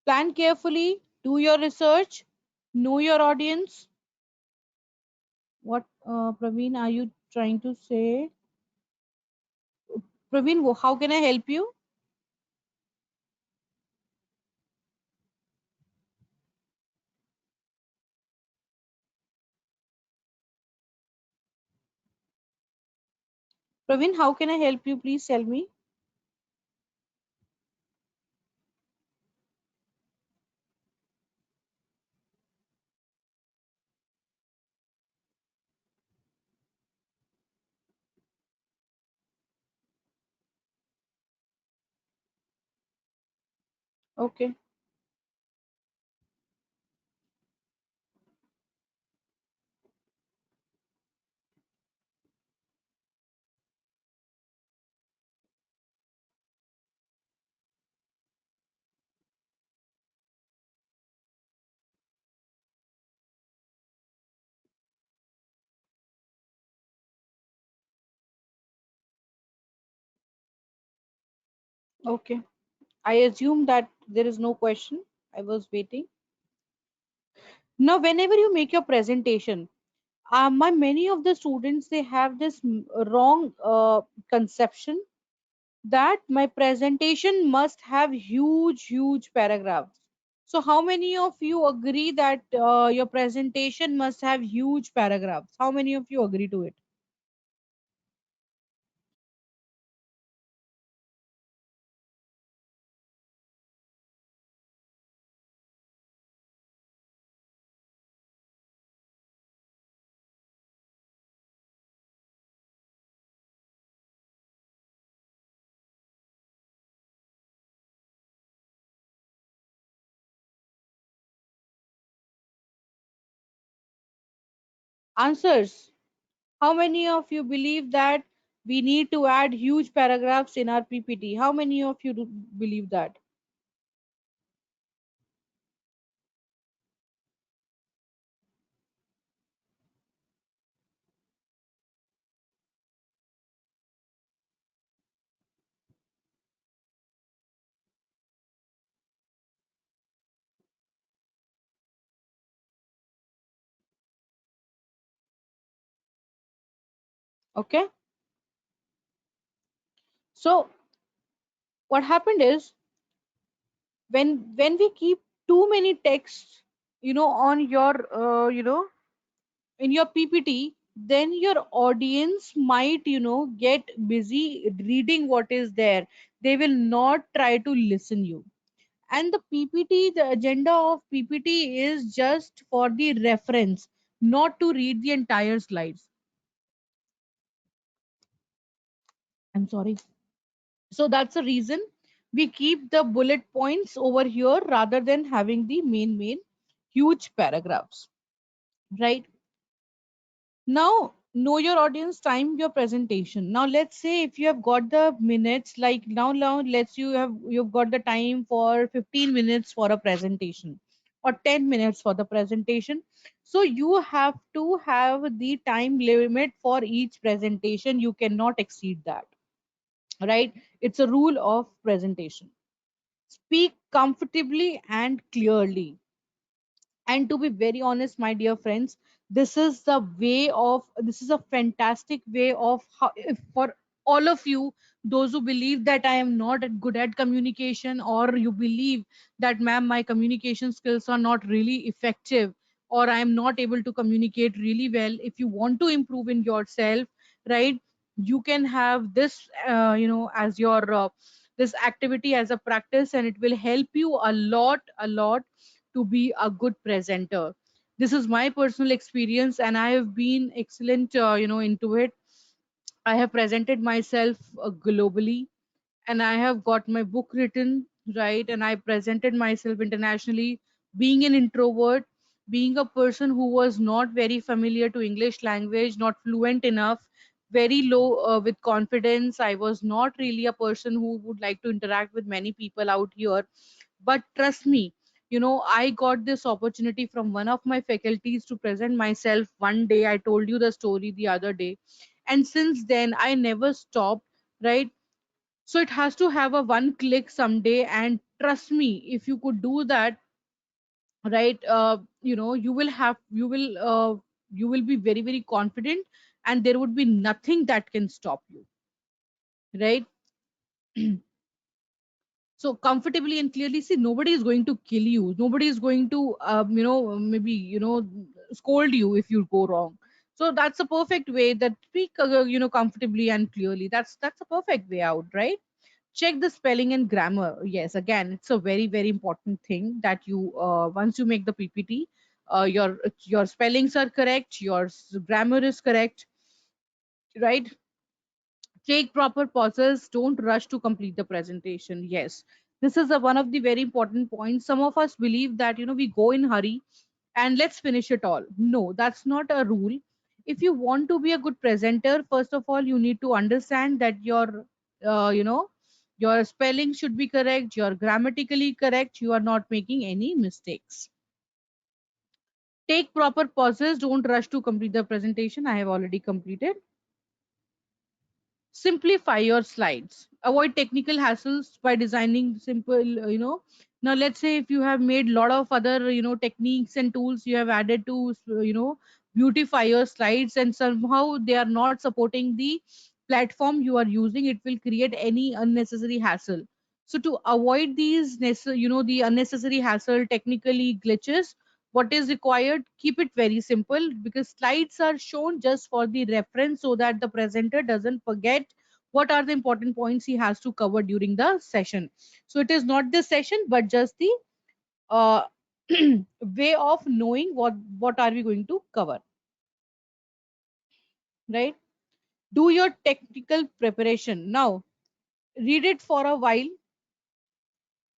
Speaker 1: Plan carefully, do your research, know your audience. What, Praveen, are you trying to say? Praveen, how can I help you? Praveen, how can I help you? Please tell me. Okay, okay. I assume that there is no question. I was waiting. Now, whenever you make your presentation, my many of the students they have this wrong conception that my presentation must have huge paragraphs. So how many of you agree that your presentation must have huge paragraphs? How many of you agree to it? Answers. How many of you believe that we need to add huge paragraphs in our PPT? How many of you do believe that? Okay. So what happened is when we keep too many texts, on your in your PPT, then your audience might, get busy reading what is there. They will not try to listen you. And the PPT, the agenda of PPT is just for the reference, not to read the entire slides. I'm sorry. So that's the reason we keep the bullet points over here rather than having the main huge paragraphs, right? Now, know your audience, time your presentation. Now, let's say if you have got the minutes, like now let's you've got the time for 15 minutes for a presentation or 10 minutes for the presentation. So you have to have the time limit for each presentation. You cannot exceed that, right? It's a rule of presentation. Speak comfortably and clearly. And to be very honest, my dear friends, this is a fantastic way of how, if for all of you, those who believe that I am not good at communication, or you believe that ma'am my communication skills are not really effective, or I am not able to communicate really well, if you want to improve in yourself, right, you can have this as your this activity as a practice, and it will help you a lot to be a good presenter. This is my personal experience, and I have been excellent, into it. I have presented myself globally, and I have got my book written, right? And I presented myself internationally, being an introvert, being a person who was not very familiar to English language, not fluent enough, very low with confidence. I was not really a person who would like to interact with many people out here. But trust me, I got this opportunity from one of my faculties to present myself one day. I told you the story the other day. And since then, I never stopped, right? So it has to have a one click someday. And trust me, if you could do that, right, you will be very, very confident, and there would be nothing that can stop you, right? So comfortably and clearly, see, nobody is going to kill you, nobody is going to maybe scold you if you go wrong. So that's a perfect way, that speak comfortably and clearly. That's a perfect way out, right? Check the spelling and grammar. Yes, again, it's a very, very important thing that you once you make the PPT, your spellings are correct, your grammar is correct, right? Take proper pauses, don't rush to complete the presentation. Yes, this is one of the very important points. Some of us believe that we go in hurry and let's finish it all. No, that's not a rule. If you want to be a good presenter, first of all, you need to understand that your spelling should be correct, you're grammatically correct, you are not making any mistakes. Take proper pauses, don't rush to complete the presentation. I have already completed. Simplify your slides. Avoid technical hassles by designing simple, now let's say if you have made a lot of other techniques and tools you have added to beautify your slides, and somehow they are not supporting the platform you are using, it will create any unnecessary hassle. So to avoid these the unnecessary hassle, technically glitches, what is required, keep it very simple, because slides are shown just for the reference, so that the presenter doesn't forget what are the important points he has to cover during the session. So it is not the session, but just the uh, way of knowing what are we going to cover, right? Do your technical preparation now. Read it for a while.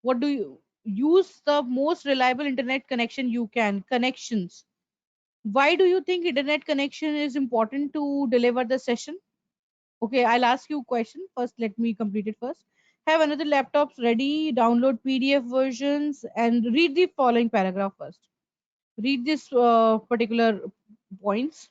Speaker 1: What do you use? The most reliable internet connection you can. Connections. Why do you think internet connection is important to deliver the session? Okay, I'll ask you a question. First, let me complete it first. Have another laptops ready, download PDF versions, and read the following paragraph first. Read this particular points.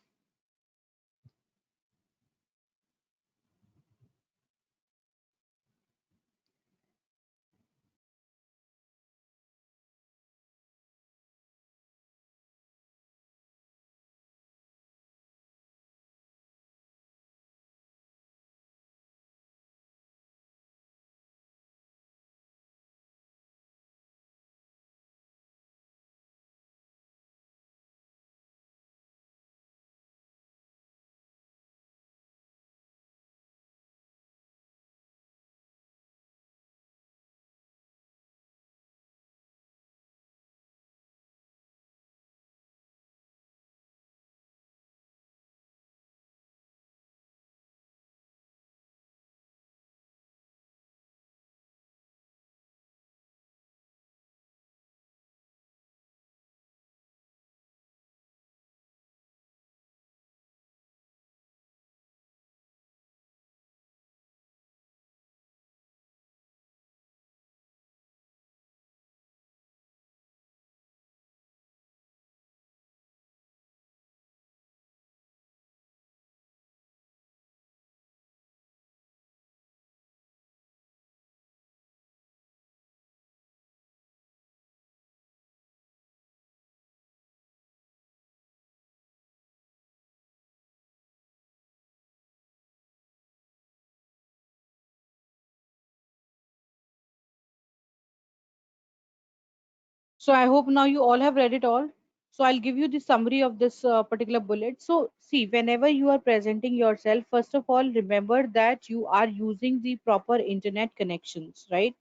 Speaker 1: So I hope now you all have read it all. So I'll give you the summary of this particular bullet. So see, whenever you are presenting yourself, first of all, remember that you are using the proper internet connections, right?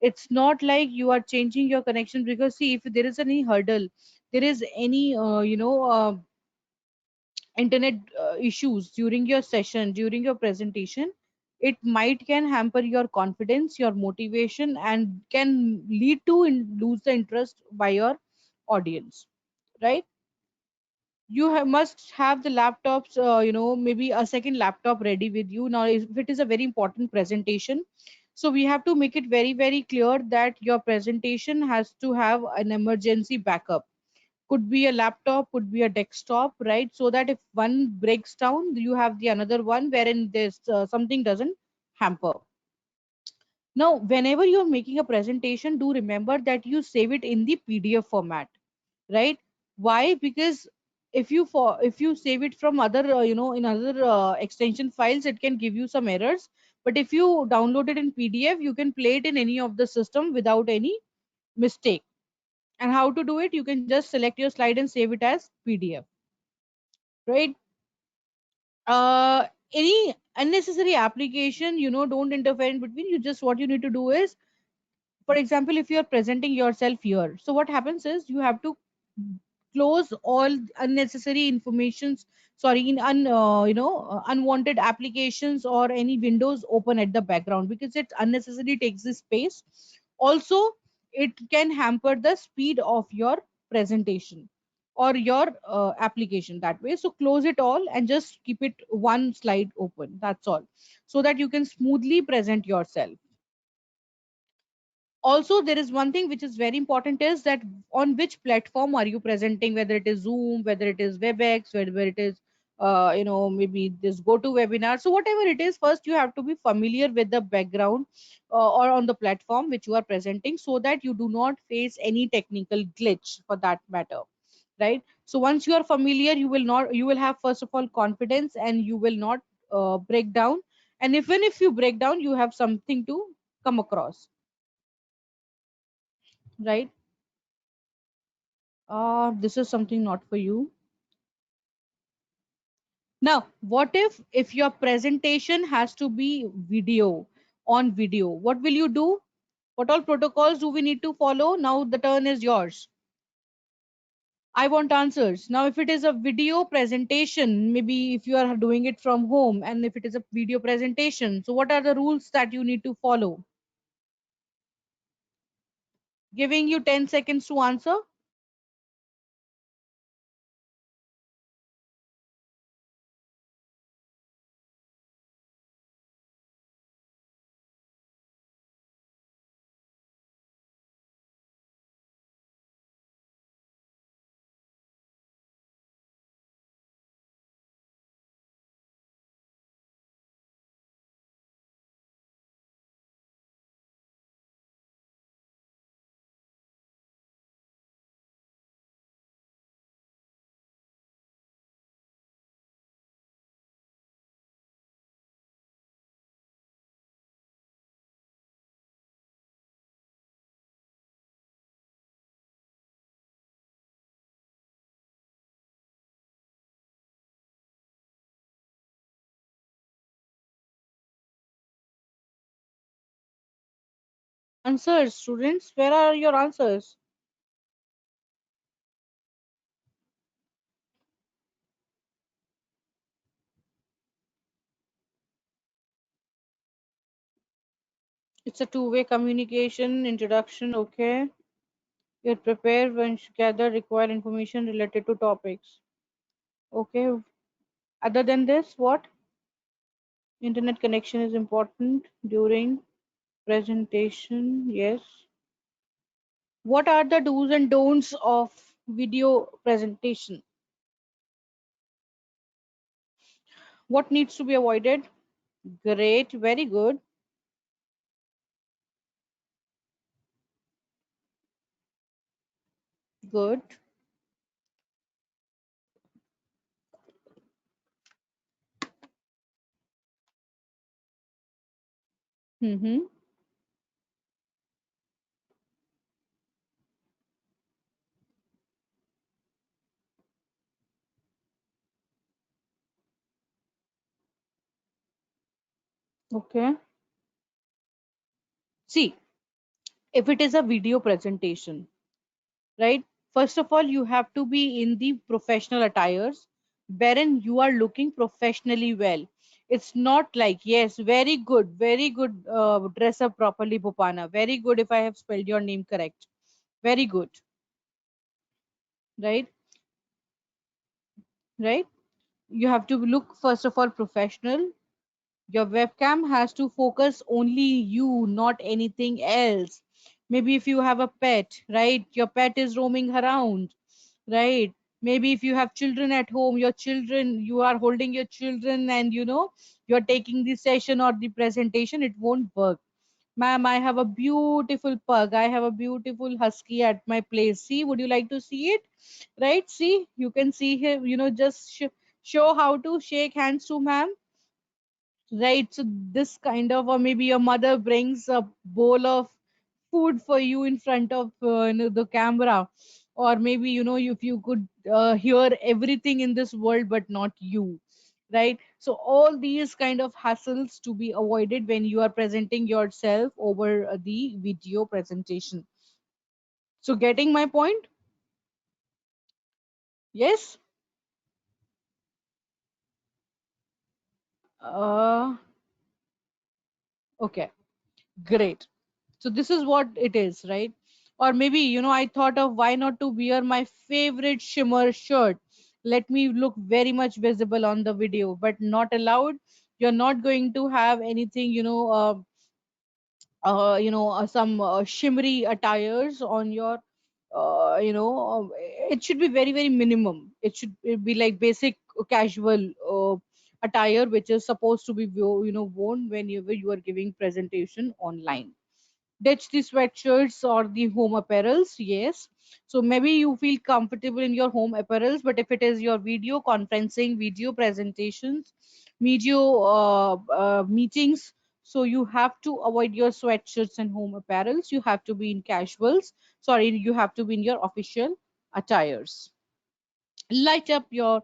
Speaker 1: It's not like you are changing your connection, because see, if there is any hurdle, there is any internet issues during your session, during your presentation, it might can hamper your confidence, your motivation, and can lead to lose the interest by your audience, right? You must have the laptops, maybe a second laptop ready with you. Now if it is a very important presentation, so we have to make it very very clear that your presentation has to have an emergency backup. Could be a laptop, could be a desktop, right? So that if one breaks down, you have the another one wherein this something doesn't hamper. Now whenever you're making a presentation, do remember that you save it in the PDF format, right? Why? Because if you save it from other in other extension files, it can give you some errors. But if you download it in PDF, you can play it in any of the system without any mistake. And how to do it? You can just select your slide and save it as PDF, right? Any unnecessary application, don't interfere in between. You just, what you need to do is, for example, if you are presenting yourself here, so what happens is you have to close all unnecessary informations, sorry, in unwanted applications or any windows open at the background, because it unnecessarily takes the space. Also, it can hamper the speed of your presentation or your application that way. So close it all and just keep it one slide open, that's all, so that you can smoothly present yourself. Also, there is one thing which is very important, is that on which platform are you presenting, whether it is Zoom, whether it is WebEx, whether it is maybe this go to webinar. So whatever it is, first you have to be familiar with the background or on the platform which you are presenting, so that you do not face any technical glitch for that matter, right? So once you are familiar, you will have first of all confidence, and you will not break down. And even if you break down, you have something to come across, right? This is something not for you. Now, what if your presentation has to be video, on video? What will you do? What all protocols do we need to follow? Now the turn is yours. I want answers. Now, if it is a video presentation, maybe if you are doing it from home, and if it is a video presentation, so what are the rules that you need to follow? Giving you 10 seconds to answer. Answers, students. Where are your answers? It's a two-way communication, introduction, okay. Get prepared when gather required information related to topics. Okay. Other than this, what? Internet connection is important during presentation. Yes. What are the do's and don'ts of video presentation? What needs to be avoided? Great. Very good. Good. Mm-hmm. Okay. See, if it is a video presentation, right? First of all, you have to be in the professional attires. wherein you are looking professionally well. It's not like, yes, very good, dress up properly, Bhupana. Very good if I have spelled your name correct. Very good, right? Right? You have to look, first of all, professional. Your webcam has to focus only you, not anything else. Maybe if you have a pet, right? Your pet is roaming around, right? Maybe if you have children at home, your children, you are holding your children and you're taking the session or the presentation, it won't work. Ma'am, I have a beautiful pug. I have a beautiful husky at my place. See, would you like to see it? Right? See, you can see him, just show how to shake hands to ma'am. Right, so this kind of, or maybe your mother brings a bowl of food for you in front of the camera, or maybe if you could hear everything in this world but not you, right? So all these kind of hassles to be avoided when you are presenting yourself over the video presentation. So getting my point? Yes. Okay, great. So this is what it is, right? Or maybe, I thought of why not to wear my favorite shimmer shirt. Let me look very much visible on the video, but not allowed. You're not going to have anything, some shimmery attires on your, it should be very, very minimum. It be like basic casual attire, which is supposed to be, worn whenever you are giving presentation online. Ditch the sweatshirts or the home apparels, yes. So maybe you feel comfortable in your home apparels, but if it is your video conferencing, video presentations, video meetings, so you have to avoid your sweatshirts and home apparels. You have to be in casuals. Sorry, you have to be in your official attires. Light up your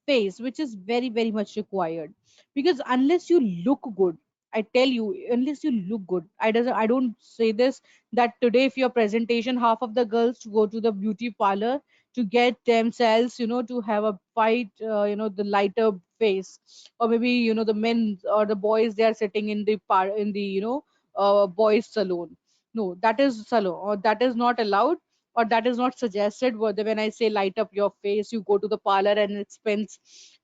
Speaker 1: face, which is very, very much required, because unless you look good, I tell you, unless you look good, I don't say this that today if your presentation, half of the girls to go to the beauty parlor to get themselves, to have a fight, the lighter face, or maybe the men or the boys, they are sitting in the in the boys salon. No, that is salon, or that is not allowed, or that is not suggested. When I say light up your face, you go to the parlor and it spends,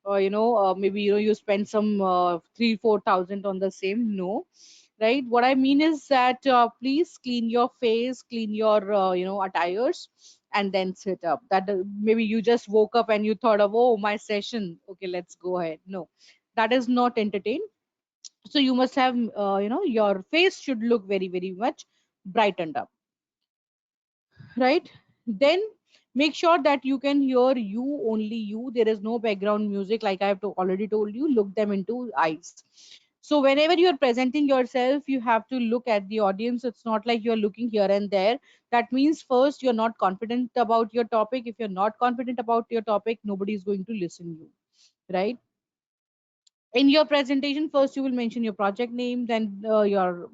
Speaker 1: maybe you spend some 3 4 thousand on the same. No, right? What I mean is that please clean your face, clean your attires, and then sit up. That maybe you just woke up and you thought of, oh, my session, okay, let's go ahead. No, that is not entertain. So you must have, your face should look very, very much brightened up, right? Then make sure that you can hear you, only you. There is no background music, like I have already told you. Look them into eyes. So whenever you are presenting yourself, you have to look at the audience. It's not like you're looking here and there. That means first you're not confident about your topic. If you're not confident about your topic, nobody is going to listen you, right? In your presentation, first you will mention your project name, then your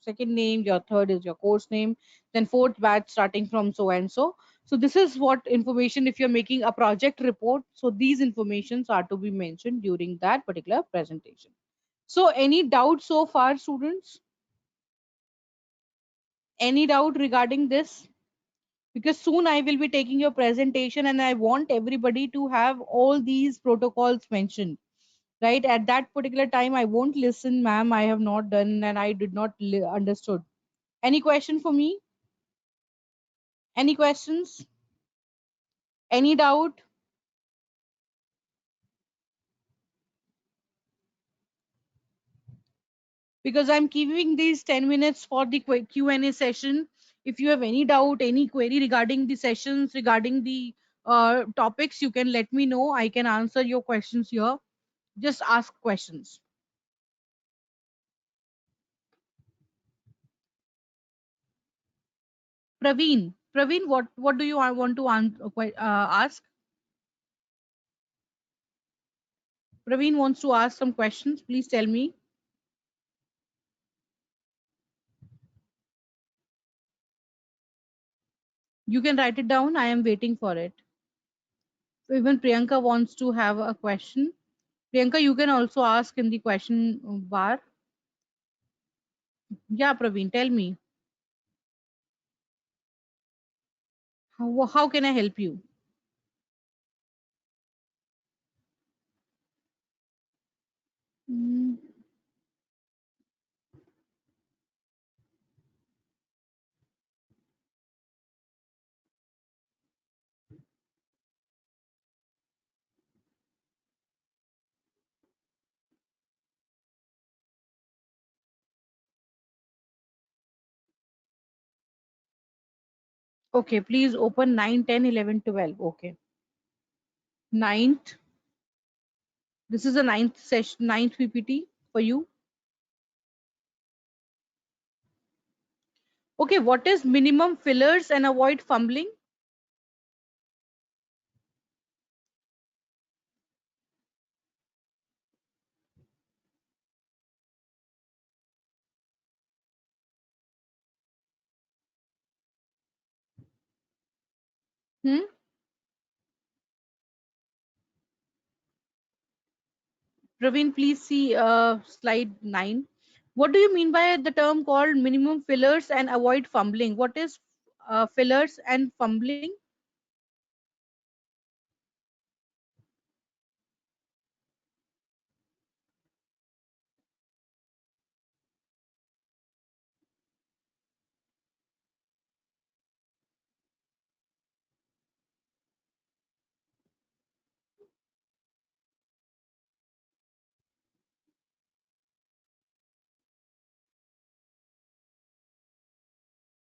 Speaker 1: second name, your third is your course name, then fourth batch starting from so and so. So this is what information, if you're making a project report, so these informations are to be mentioned during that particular presentation. So any doubt so far, students? Any doubt regarding this? Because soon I will be taking your presentation and I want everybody to have all these protocols mentioned, right? At that particular time I won't listen, ma'am, I have not done and I did not understood. Any question for me? Any questions? Any doubt? Because I'm keeping these 10 minutes for the Q&A session. If you have any doubt, any query regarding the sessions, regarding the topics, you can let me know. I can answer your questions here. Just ask questions. Praveen, what do you want to ask? Praveen wants to ask some questions. Please tell me. You can write it down. I am waiting for it. Even Priyanka wants to have a question. Priyanka, you can also ask in the question bar. Yeah, Praveen, tell me. How can I help you? Mm, okay, please open 9, 10, 11, 12. Okay. Ninth. This is the ninth session, ninth PPT for you. Okay, what is minimum fillers and avoid fumbling? Hmm? Praveen, please see slide 9. What do you mean by the term called minimum fillers and avoid fumbling? What is fillers and fumbling?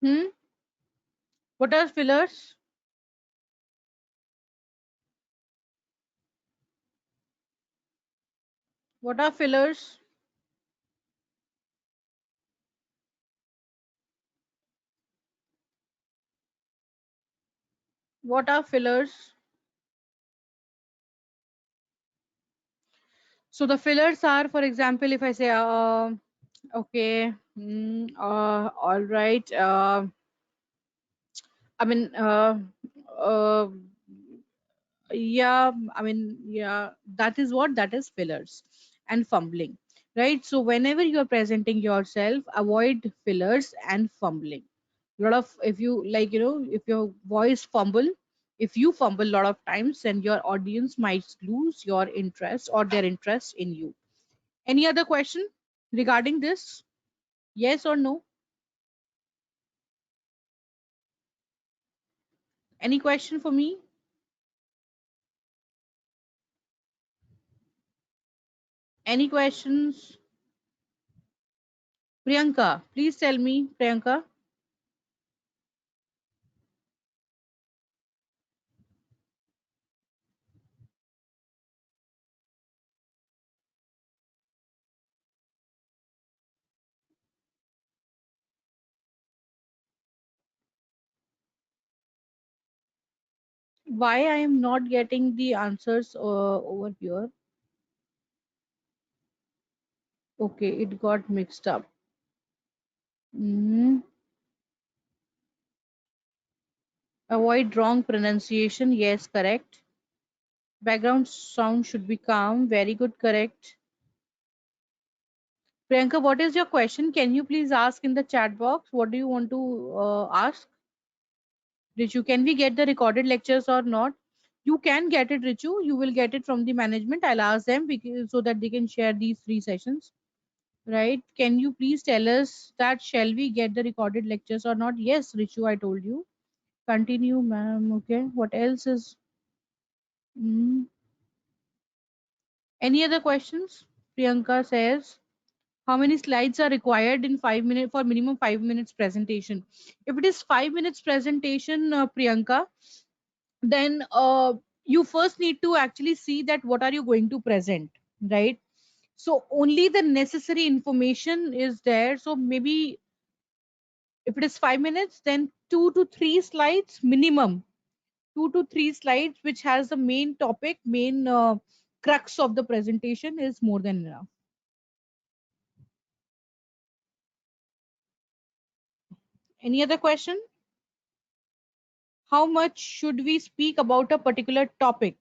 Speaker 1: Hmm? What are fillers? What are fillers? What are fillers? So the fillers are, for example, if I say, okay, all right, I mean, uh, yeah, I mean, yeah, that is what that is fillers and fumbling, right? So whenever you are presenting yourself, avoid fillers and fumbling. A lot of, if you like, if your voice fumble, if you fumble a lot of times, then your audience might lose your interest or their interest in you. Any other question regarding this? Yes or no? Any question for me? Any questions? Priyanka, please tell me, Priyanka, why I am not getting the answers over here? Okay, it got mixed up. Mhm. Avoid wrong pronunciation. Yes, correct. Background sound should be calm. Very good, correct. Priyanka, what is your question? Can you please ask in the chat box? What do you want to ask? Richu, can we get the recorded lectures or not? You can get it, Richu. You will get it from the management. I'll ask them so that they can share these 3 sessions. Right? Can you please tell us that shall we get the recorded lectures or not? Yes, Richu, I told you. Continue, ma'am. Okay. What else is? Mm. Any other questions? Priyanka says, how many slides are required in 5 minutes for minimum 5 minutes presentation? If it is 5 minutes presentation, Priyanka, then you first need to actually see that what are you going to present, right? So only the necessary information is there. So maybe if it is 5 minutes, then 2 to 3 slides minimum, 2 to 3 slides, which has the main topic, main crux of the presentation is more than enough. Any other question? how much should we speak about a particular topic?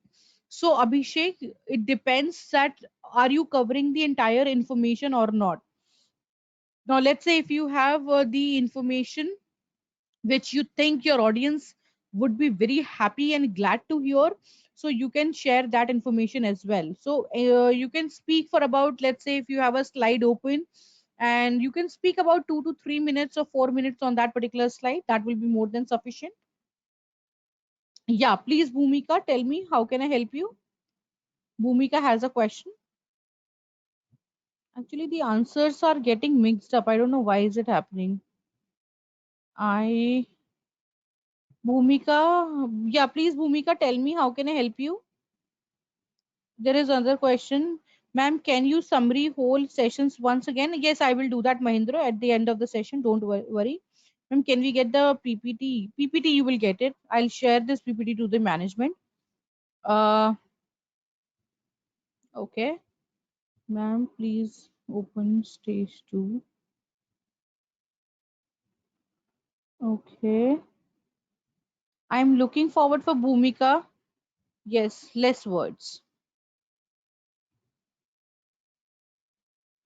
Speaker 1: So Abhishek, it depends that are you covering the entire information or not. Now let's say if you have the information which you think your audience would be very happy and glad to hear, so you can share that information as well. So you can speak for about, let's say if you have a slide open, and you can speak about 2 to 3 minutes or 4 minutes on that particular slide, that will be more than sufficient. Yeah, please Bhumika, tell me how can I help you. Bhumika has a question. Actually the answers are getting mixed up, I don't know why is it happening. I Bhumika, yeah, please Bhumika, tell me how can I help you. There is another question. Ma'am, can you summary whole sessions once again? Yes, I will do that, Mahindra, at the end of the session. Don't worry. Ma'am, can we get the PPT? PPT, you will get it. I'll share this PPT to the management. Uh, okay. Ma'am, please open stage 2. Okay. I'm looking forward for Bhumika. Yes, less words.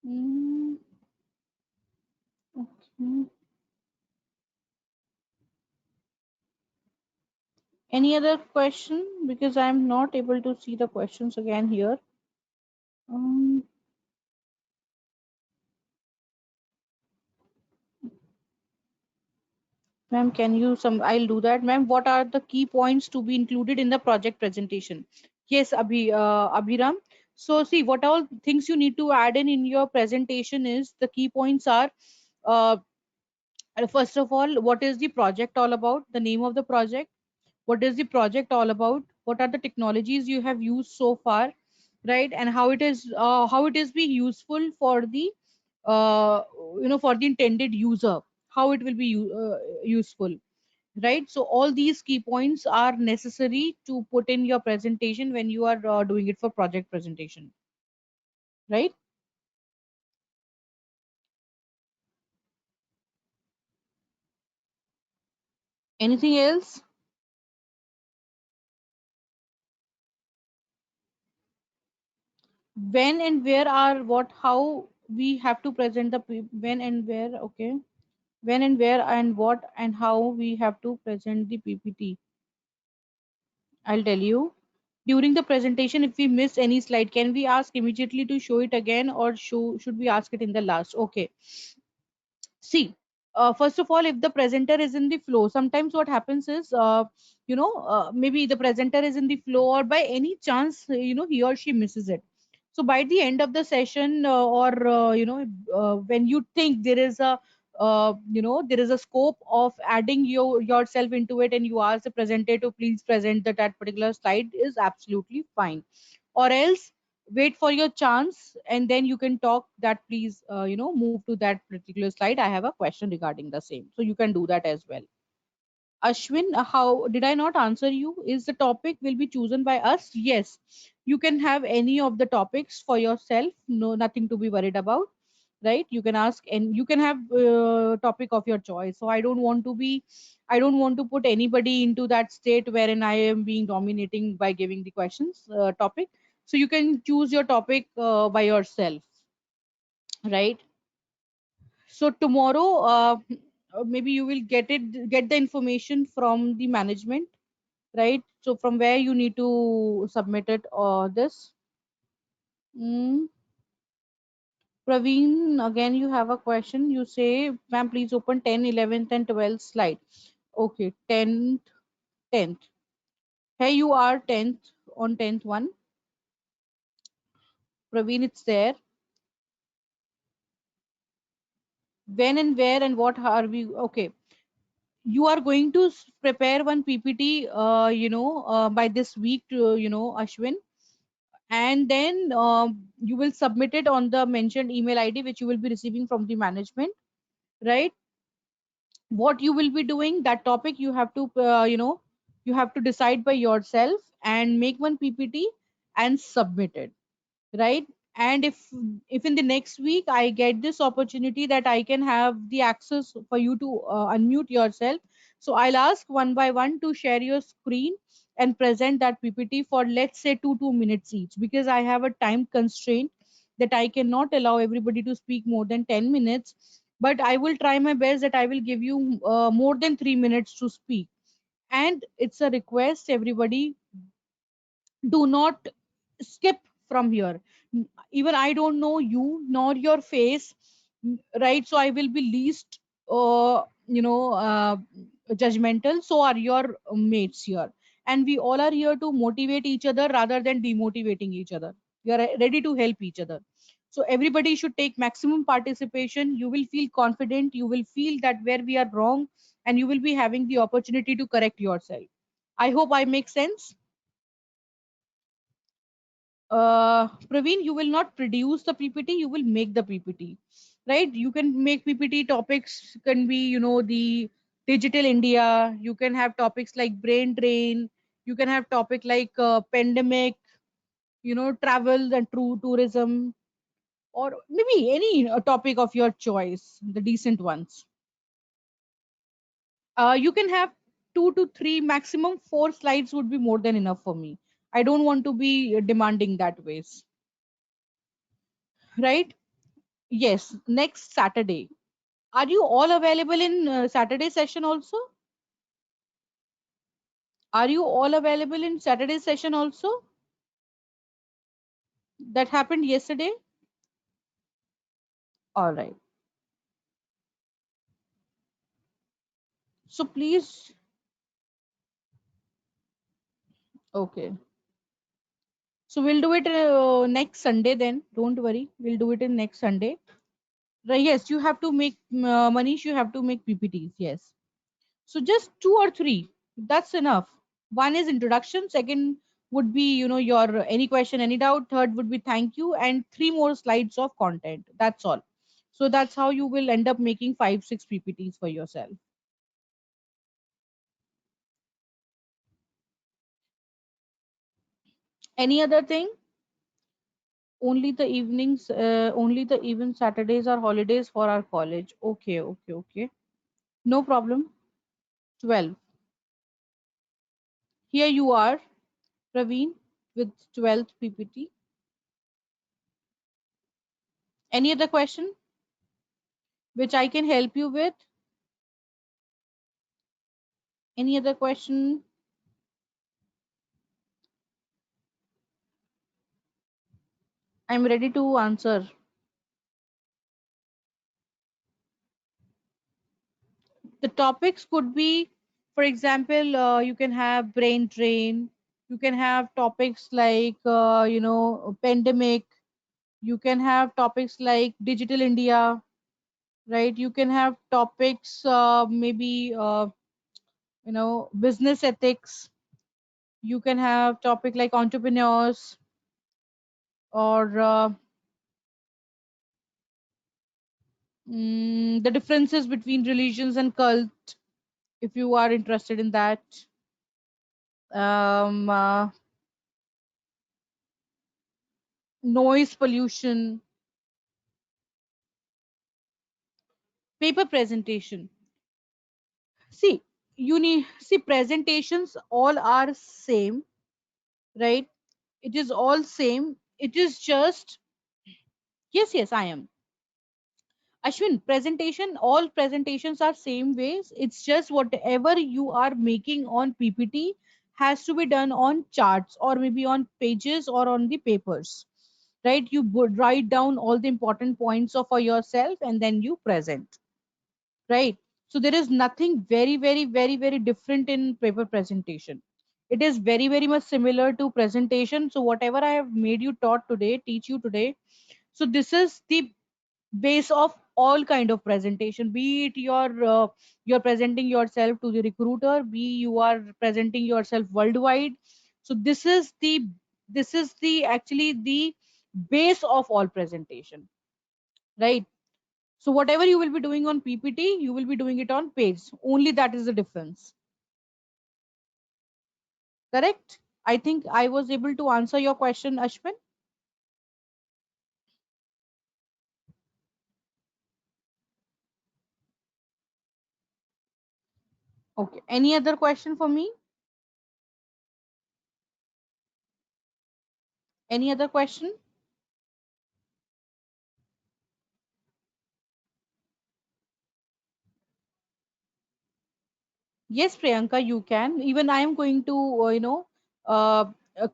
Speaker 1: Mm, okay. Any other question? Because I'm not able to see the questions again here. Um, Ma'am, can you some? I'll do that. Ma'am, what are the key points to be included in the project presentation? Yes, Abhiram. So see, what all things you need to add in your presentation is the key points are, uh, first of all, what is the project all about? The name of the project. What is the project all about? What are the technologies you have used so far, right? And how it is be useful for the uh, for the intended user. How it will be useful, right? So all these key points are necessary to put in your presentation when you are doing it for project presentation, right? Anything else? When and where are what how we have to present the when and where. Okay, when and where and what and how we have to present the PPT. I'll tell you. During the presentation, if we miss any slide, can we ask immediately to show it again, or should we ask it in the last? Okay. See, first of all, if the presenter is in the flow, sometimes what happens is, maybe the presenter is in the flow, or by any chance, he or she misses it. So by the end of the session, or when you think there is a there is a scope of adding yourself into it, and you ask the presenter to please present that particular slide, is absolutely fine. Or else wait for your chance, and then you can talk that please move to that particular slide, I have a question regarding the same, so you can do that as well. Ashwin, how did I not answer you? Is the topic will be chosen by us? Yes, you can have any of the topics for yourself. No, nothing to be worried about, right? You can ask and you can have topic of your choice. So I don't want to put anybody into that state wherein I am being dominating by giving the questions topic. So you can choose your topic by yourself, right? So tomorrow, maybe you will get the information from the management, right? So from where you need to submit it or this. Mm. Praveen, again you have a question. You say, ma'am, please open 10, 11th and 12th slide. Okay, 10th, 10th. Here you are 10th on 10th one. Praveen, it's there. When and where and what are we? Okay, you are going to prepare one PPT, by this week, to, Ashwin, and then you will submit it on the mentioned email ID which you will be receiving from the management, right? What you will be doing, that topic you have to you have to decide by yourself and make one PPT and submit it, right? And if in the next week I get this opportunity that I can have the access for you to unmute yourself, So I'll ask one by one to share your screen and present that PPT for, let's say, 2 minutes each, because I have a time constraint that I cannot allow everybody to speak more than 10 minutes. But I will try my best that I will give you more than 3 minutes to speak. And it's a request, everybody, do not skip from here. Even I don't know you nor your face, right? So I will be least you know judgmental. So are your mates here, and we all are here to motivate each other rather than demotivating each other. We are ready to help each other. So everybody should take maximum participation. You will feel confident, you will feel that where we are wrong, and you will be having the opportunity to correct yourself. I hope I make sense. Praveen, you will not produce the PPT, you will make the PPT, right? You can make PPT topics, can be, the digital India. You can have topics like brain drain. You can have topic like pandemic, travel and true tourism, or maybe any topic of your choice, the decent ones. You can have 2 to 3, maximum 4 slides would be more than enough for me. I don't want to be demanding that ways, right? Yes, next Saturday. Are you all available in Saturday session also? Are you all available in Saturday session also? That happened yesterday? All right. So please, okay. So we'll do it next Sunday then. Don't worry. We'll do it in next Sunday. Right, yes, you have to make, Manish, you have to make PPTs. Yes. So just 2 or 3. That's enough. One is introduction. Second would be, your any question, any doubt. Third would be thank you, and 3 more slides of content. That's all. So that's how you will end up making 5, 6 PPTs for yourself. Any other thing? Only the evenings, only the even Saturdays are holidays for our college. Okay, okay, okay. No problem. 12. Here you are, Praveen, with 12th PPT. Any other question which I can help you with? Any other question? I'm ready to answer. The topics could be, for example, you can have brain drain. You can have topics like, pandemic. You can have topics like digital India, right? You can have topics, maybe, business ethics. You can have topic like entrepreneurs, or the differences between religions and cult, if you are interested in that. um, uh, Noise pollution, paper presentation. See, presentations all are same, right? It is all same. It is just, yes, yes, I am. Ashwin, presentation, all presentations are same ways. It's just whatever you are making on PPT has to be done on charts, or maybe on pages, or on the papers, right? You would write down all the important points of for yourself, and then you present, right? So there is nothing very, very, very, very different in paper presentation. It is very, very much similar to presentation. So whatever I have made you taught today, teach you today, so this is the base of all kind of presentation. Be it you're presenting yourself to the recruiter, be you are presenting yourself worldwide. So this is the actually the base of all presentation, right? So whatever you will be doing on PPT, you will be doing it on page. Only that is the difference. Correct? I think I was able to answer your question, Ashwin. Okay. Any other question for me? Any other question? Yes, Priyanka, you can. Even I am going to,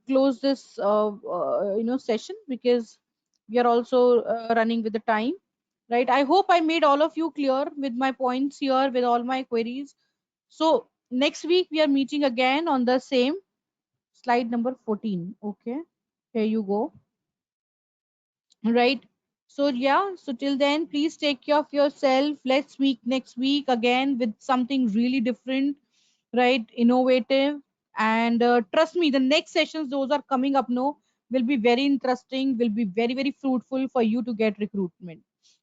Speaker 1: close this, session because we are also running with the time, right? I hope I made all of you clear with my points here, with all my queries. So next week we are meeting again on the same slide number 14. Okay, here you go. Right. So yeah, so till then, please take care of yourself. Let's meet next week again with something really different, right? Innovative. And trust me, the next sessions, those are coming up no, will be very interesting, will be very, very fruitful for you to get recruitment.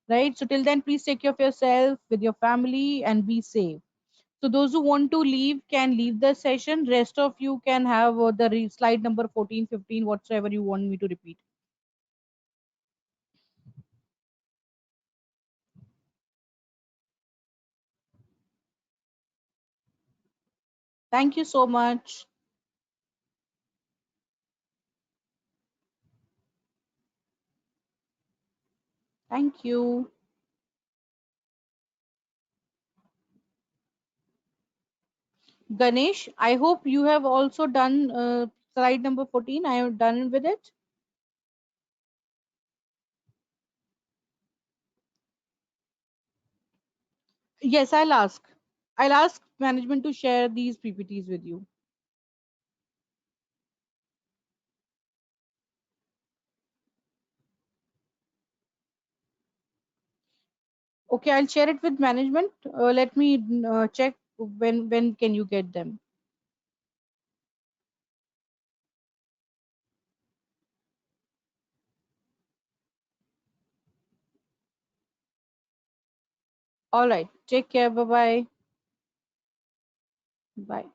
Speaker 1: Right. So till then, please take care of yourself with your family and be safe. So those who want to leave can leave the session. Rest of you can have slide number 14, 15, whatsoever you want me to repeat. Thank you so much. Thank you. Ganesh, I hope you have also done slide number 14. I have done with it. Yes, I'll ask. I'll ask management to share these PPTs with you. Okay, I'll share it with management. Let me check when can you get them. All right. Take care. Bye bye. Bye.